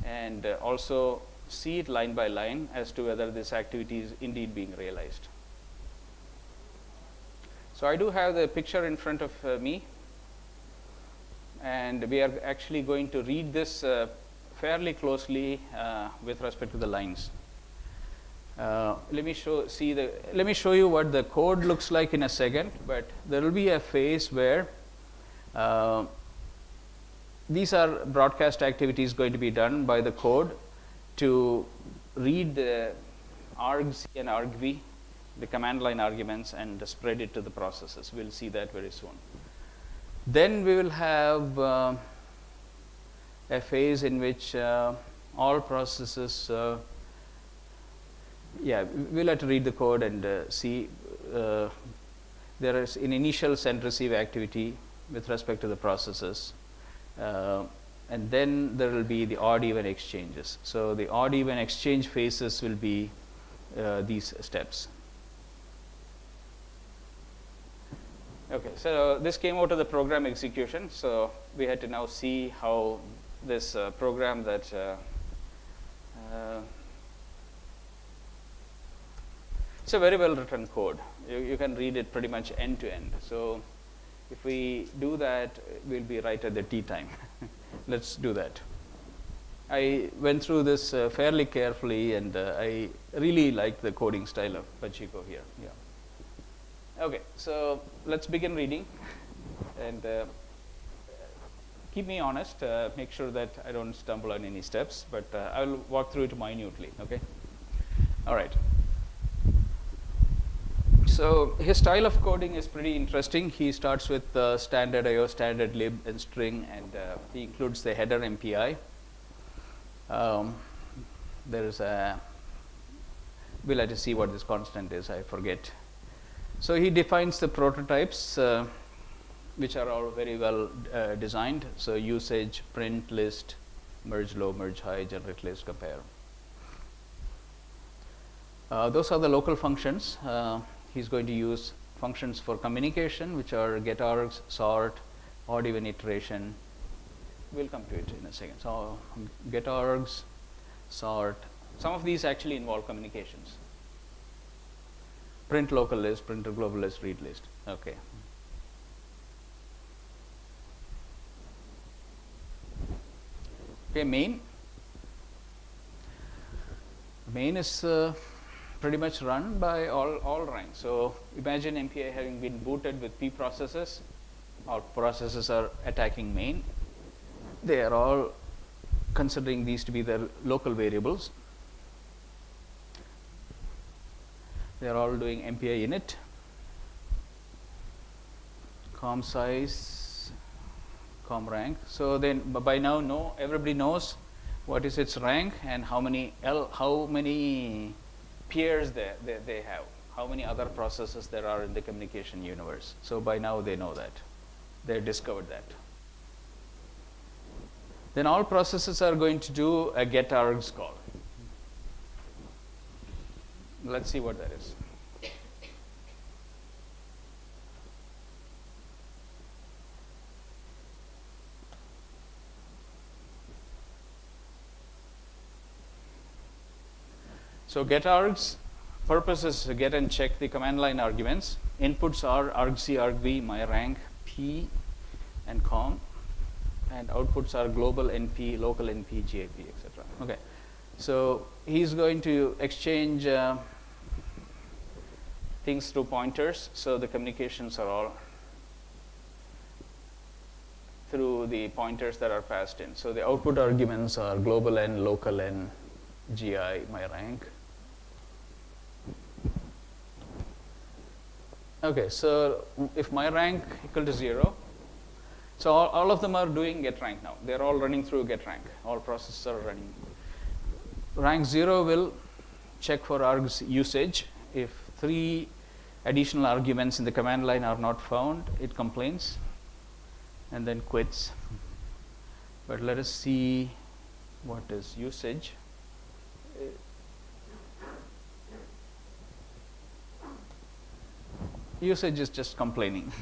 Speaker 1: and also see it line by line as to whether this activity is indeed being realized. So I do have the picture in front of me, and we are actually going to read this fairly closely with respect to the lines. Let me show you what the code looks like in a second, but there will be a phase where these are broadcast activities going to be done by the code to read the argc and argv, the command line arguments, and spread it to the processes. We'll see that very soon. Then we will have a phase in which all processes Yeah, we'll have to read the code and see. There is an initial send receive activity with respect to the processes, and then there will be the odd even exchanges. So the odd even exchange phases will be these steps. Okay, so this came out of the program execution. So we had to now see how this program that it's a very well written code. You can read it pretty much end to end. So if we do that, we'll be right at the tea time. Let's do that. I went through this fairly carefully, and I really like the coding style of Pachiko here. Yeah. Okay, so let's begin reading, and keep me honest. Make sure that I don't stumble on any steps, but I will walk through it minutely. Okay. All right. So his style of coding is pretty interesting. He starts with standard IO, standard lib, and string, and he includes the header MPI. There is a, we'll have to see what this constant is, I forget. So he defines the prototypes, which are all very well designed. So usage, print list, merge low, merge high, generate list, compare. Those are the local functions. He's going to use functions for communication, which are getargs, sort, odd even iteration. We'll come to it in a second. So getargs, sort. Some of these actually involve communications. Print local list, print global list, read list. Okay. Okay, main. Main is pretty much run by all ranks. So imagine MPI having been booted with P processes. Our processes are attacking main. They are all considering these to be their local variables. They are all doing MPI init, com size, com rank. So then by now everybody knows what is its rank and how many peers they have, how many other processes there are in the communication universe. So by now they know that. They discovered that. Then all processes are going to do a getargs call. Let's see what that is. So getargs purpose is to get and check the command line arguments. Inputs are argc, argv, my rank, p, and com, and outputs are global np, local np, gap, etc. Okay, so he's going to exchange things through pointers. So the communications are all through the pointers that are passed in. So the output arguments are global n, local n, gi, my rank. Okay, so if my rank equal to 0, so all of them are doing get rank now. They're all running through get rank. All processes are running. Rank 0 will check for args usage. If 3 additional arguments in the command line are not found, it complains and then quits. But let us see what is usage. Usage is just complaining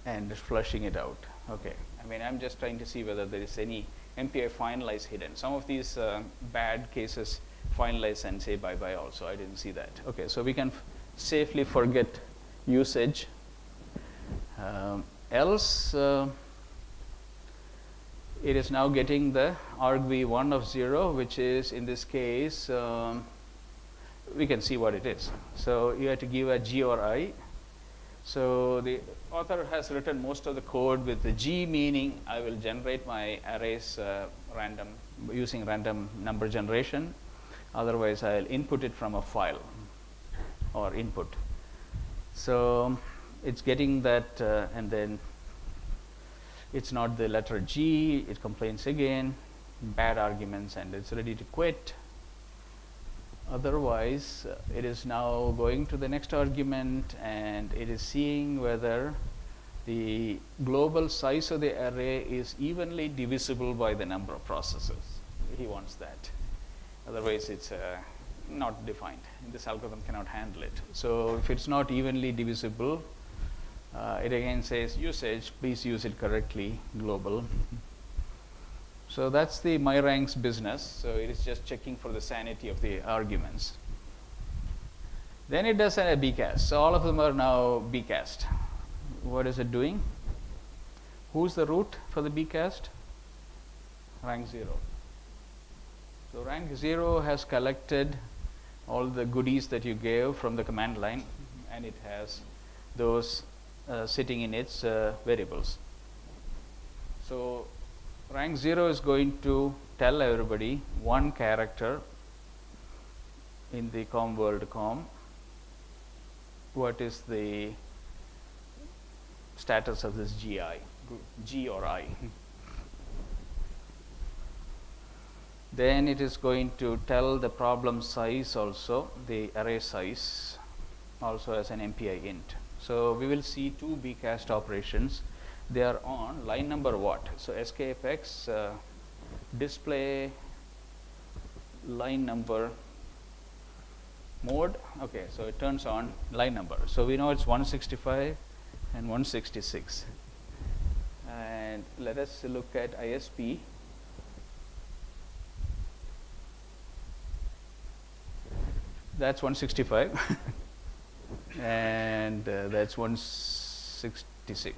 Speaker 1: and flushing it out. Okay, I mean, I'm just trying to see whether there is any MPI finalize hidden. Some of these bad cases finalize and say bye-bye also. I didn't see that. Okay, so we can safely forget usage. Else, it is now getting the argv1 of 0, which is in this case, we can see what it is. So you have to give a G or I. So the author has written most of the code with the G, meaning I will generate my arrays random using random number generation. Otherwise, I'll input it from a file or input. So it's getting that, and then it's not the letter G. It complains again, bad arguments, and it's ready to quit. Otherwise, it is now going to the next argument, and it is seeing whether the global size of the array is evenly divisible by the number of processes. He wants that. Otherwise, it's not defined. This algorithm cannot handle it. So if it's not evenly divisible, it again says usage, please use it correctly, global. So that's the myRank's business. So it is just checking for the sanity of the arguments. Then it does a bcast. So all of them are now bcast. What is it doing? Who's the root for the bcast? Rank 0. So rank 0 has collected all the goodies that you gave from the command line, and it has those sitting in its variables. So rank 0 is going to tell everybody one character in the com world com what is the status of this G or I. Then it is going to tell the problem size also, the array size, also as an MPI int. So we will see two bcast operations. They are on line number what? So skfx display line number mode. Okay, so it turns on line number. So we know it's 165 and 166. And let us look at ISP. That's 165 and that's 166.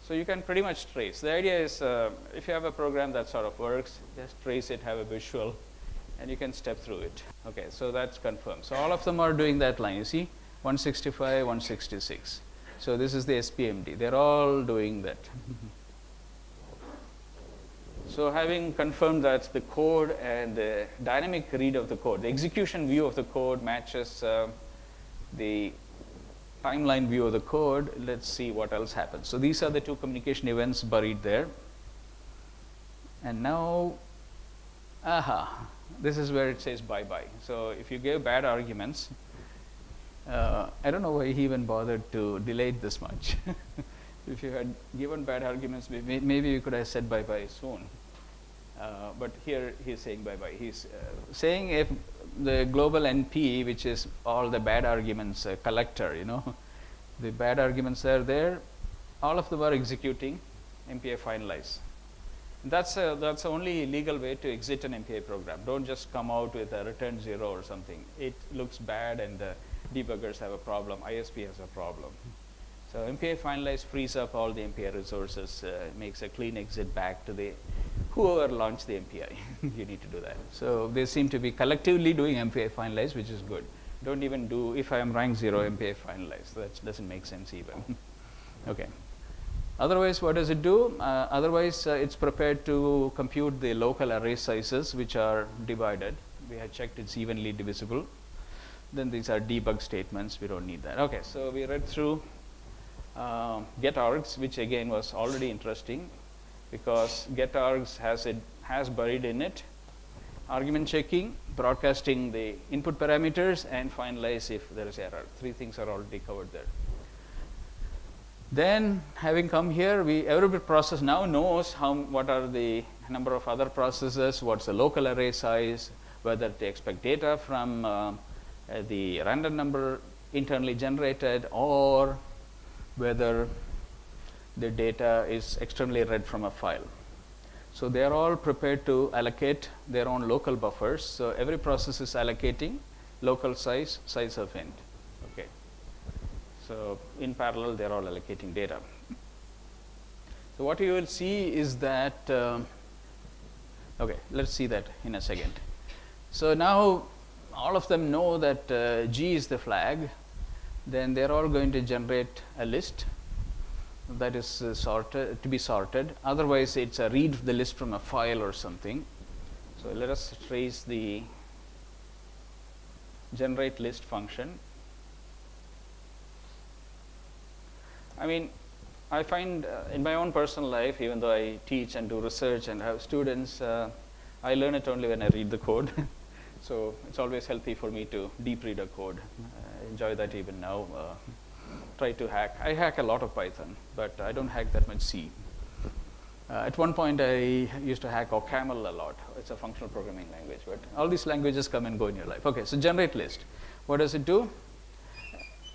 Speaker 1: So you can pretty much trace. The idea is if you have a program that sort of works, just trace it, have a visual, and you can step through it. Okay, so that's confirmed. So all of them are doing that line. You see, 165, 166. So this is the SPMD. They're all doing that. So having confirmed that the code and the dynamic read of the code, the execution view of the code matches the timeline view of the code, let's see what else happens. So these are the two communication events buried there. And now, this is where it says bye-bye. So if you gave bad arguments, I don't know why he even bothered to delay it this much. If you had given bad arguments, maybe you could have said bye-bye soon. But here he's saying bye-bye. He's saying if the global NP, which is all the bad arguments collector, the bad arguments are there, all of them are executing MPI finalize. That's the only legal way to exit an MPI program. Don't just come out with a return 0 or something. It looks bad and the debuggers have a problem, ISP has a problem. So MPI finalize frees up all the MPI resources, makes a clean exit back to the whoever launched the MPI. You need to do that. So they seem to be collectively doing MPI finalize, which is good. Don't even do, if I am rank 0, MPI finalize. That doesn't make sense even. Okay. Otherwise, what does it do? Otherwise, it's prepared to compute the local array sizes, which are divided. We had checked it's evenly divisible. Then these are debug statements. We don't need that. Okay, so we read through getargs, which again was already interesting because getargs has buried in it argument checking, broadcasting the input parameters, and finalize if there is error. Three things are already covered there. Then, having come here, every process now knows what are the number of other processes, what's the local array size, whether to expect data from the random number internally generated, or whether the data is externally read from a file. So they are all prepared to allocate their own local buffers. So every process is allocating local size of int. Okay. So in parallel, they are all allocating data. So what you will see is that, okay, let's see that in a second. So now all of them know that G is the flag. Then they're all going to generate a list that is to be sorted. Otherwise, it's a read the list from a file or something. So let us trace the generate list function. I mean, I find in my own personal life, even though I teach and do research and have students, I learn it only when I read the code. So it's always healthy for me to deep read a code. I enjoy that even now. Try to hack. I hack a lot of Python, but I don't hack that much C. At one point, I used to hack OCaml a lot. It's a functional programming language, but all these languages come and go in your life. Okay, so generate list. What does it do?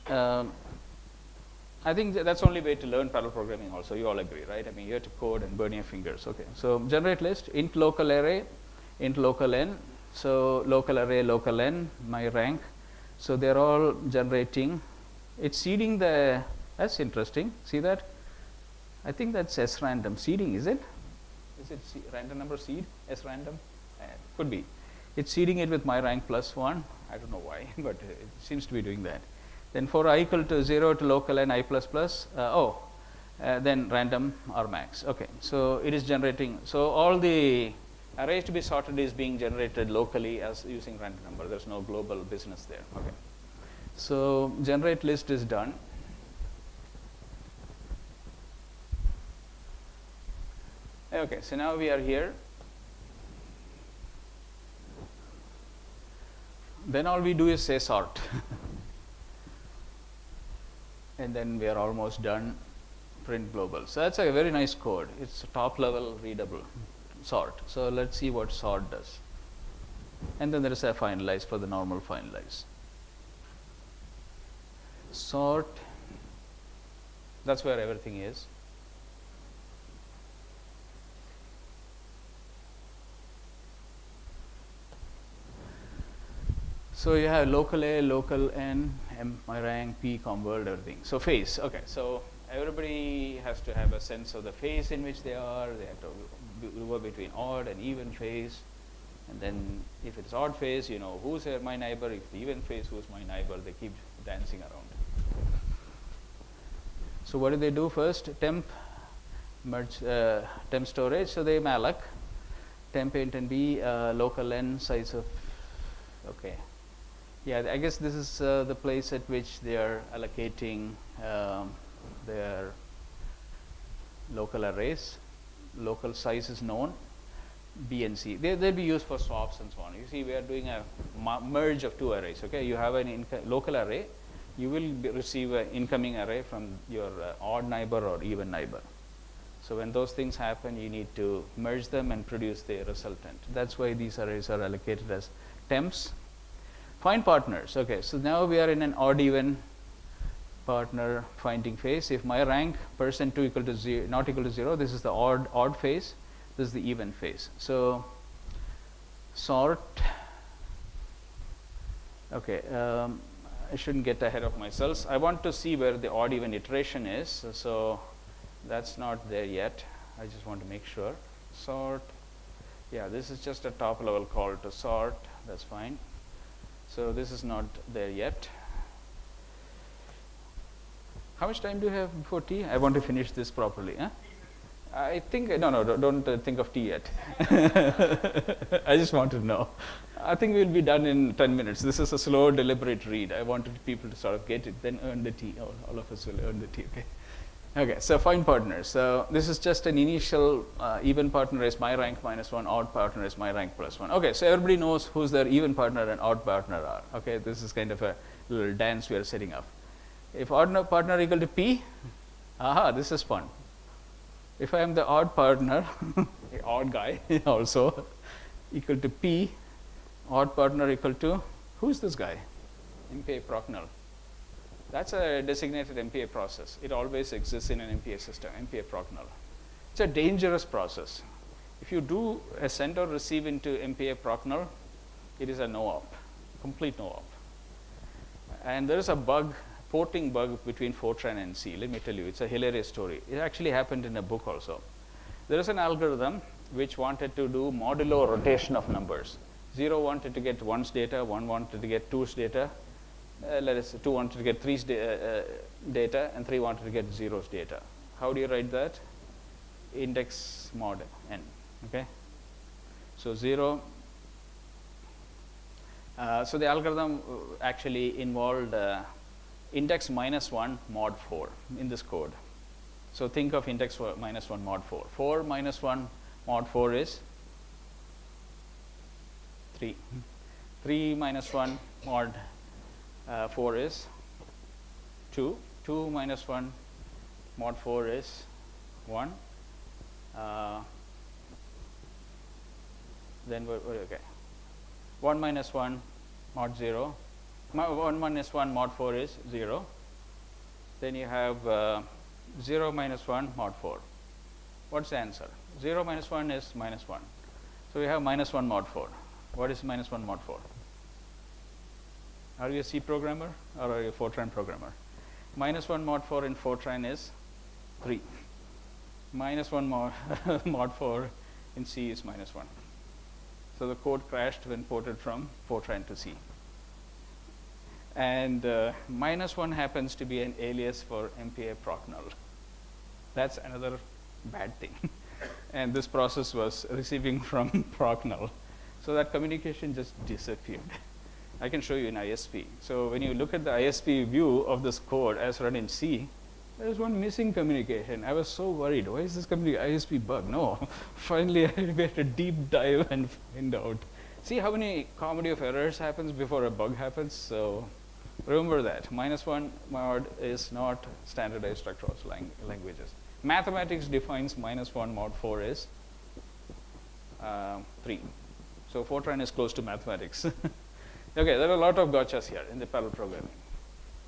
Speaker 1: I think that's the only way to learn parallel programming also. You all agree, right? I mean, you have to code and burn your fingers. Okay, so generate list, int local array, int local n. So local array, local n, my rank. So they're all generating. It's seeding the, that's interesting. See that? I think that's S random. Seeding, is it? Is it random number seed? S random? Could be. It's seeding it with my rank plus 1. I don't know why, but it seems to be doing that. Then for I equal to 0 to local n I plus plus, then random or max. Okay, so it is generating. So all the arrays to be sorted is being generated locally as using random number. There's no global business there. Okay. So generate list is done. Okay, so now we are here. Then all we do is say sort. And then we are almost done. Print global. So that's a very nice code. It's top level readable. Sort. So let's see what sort does. And then there is a finalize for the normal finalize. Sort. That's where everything is. So you have local A, local N, M, my rank, P, com, world, everything. So phase, okay. So everybody has to have a sense of the phase in which they are. They have to go between odd and even phase. And then if it's odd phase, you know who's my neighbor. If the even phase, who's my neighbor. They keep dancing around. So what do they do first? Temp, merge, temp storage. So they malloc. Temp int and B, local N, size of, okay. Yeah, I guess this is the place at which they are allocating their local arrays. Local size is known, B and C. They'll be used for swaps and so on. You see, we are doing a merge of two arrays. Okay, you have an local array. You will receive an incoming array from your odd neighbor or even neighbor. So when those things happen, you need to merge them and produce the resultant. That's why these arrays are allocated as temps. Find partners. Okay, so now we are in an odd even partner finding phase. If my rank %2 equal to 0, not equal to 0, this is the odd phase. This is the even phase. So sort. Okay, I shouldn't get ahead of myself. I want to see where the odd even iteration is. So that's not there yet. I just want to make sure. Sort. Yeah, this is just a top level call to sort. That's fine. So this is not there yet. How much time do you have before tea? I want to finish this properly. Huh? I think, no, don't think of tea yet. I just want to know. I think we'll be done in 10 minutes. This is a slow, deliberate read. I wanted people to sort of get it, then earn the tea. All of us will earn the tea, okay? Okay, so find partners. So this is just an initial even partner is my rank -1, odd partner is my rank +1. Okay, so everybody knows who's their even partner and odd partner are. Okay, this is kind of a little dance we are setting up. If odd partner equal to P, aha, this is fun. If I am the odd partner, odd guy also, equal to P, odd partner equal to, who's this guy? MPA Procnol. That's a designated MPA process. It always exists in an MPA system, MPA Procnol. It's a dangerous process. If you do a send or receive into MPA Procnol, it is a no-op, complete no-op. And there is a bug, porting bug between Fortran and C. Let me tell you, it's a hilarious story. It actually happened in a book also. There is an algorithm which wanted to do modulo rotation of numbers. 0 wanted to get 1's data, 1 wanted to get 2's data. Let us say 2 wanted to get 3's data, and 3 wanted to get 0's data. How do you write that? Index mod n. Okay. So 0. So the algorithm actually involved index -1 mod 4 in this code. So think of index -1 mod 4. 4 minus 1 mod 4 is 3. 3 minus 1 mod 4 is 2. 2 minus 1 mod 4 is 1. Then okay. 1 minus 1 mod 0. 1 minus 1 mod 4 is 0. Then you have 0 minus 1 mod 4. What's the answer? 0 minus 1 is minus 1. So we have minus 1 mod 4. What is minus 1 mod 4? Are you a C programmer or are you a Fortran programmer? Minus 1 mod 4 in Fortran is 3. Minus 1 mod, mod 4 in C is minus 1. So the code crashed when ported from Fortran to C. And minus 1 happens to be an alias for MPA proc null. That's another bad thing. And this process was receiving from proc null. So that communication just disappeared. I can show you in ISP. So when you look at the ISP view of this code as run in C, there is one missing communication. I was so worried. Why is this ISP bug? No. Finally, we had to deep dive and find out. See how many comedy of errors happens before a bug happens? So remember that. Minus 1 mod is not standardized structural languages. Mathematics defines minus 1 mod 4 is 3. So Fortran is close to mathematics. Okay, there are a lot of gotchas here in the parallel programming.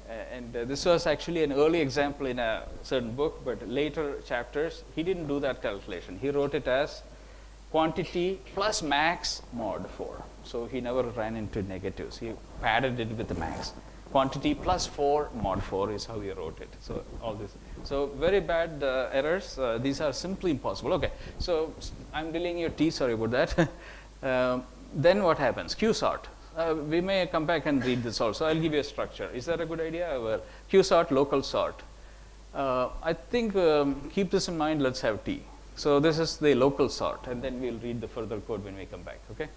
Speaker 1: And this was actually an early example in a certain book, but later chapters, he didn't do that calculation. He wrote it as quantity plus max mod 4. So he never ran into negatives. He padded it with the max. Quantity plus 4 mod 4 is how he wrote it. So all this. So very bad errors. These are simply impossible. Okay, so I'm delaying your T, sorry about that. Then what happens? Q sort. We may come back and read this also. I'll give you a structure. Is that a good idea? Well, Q sort, local sort. I think keep this in mind. Let's have T. So this is the local sort, and then we'll read the further code when we come back. Okay.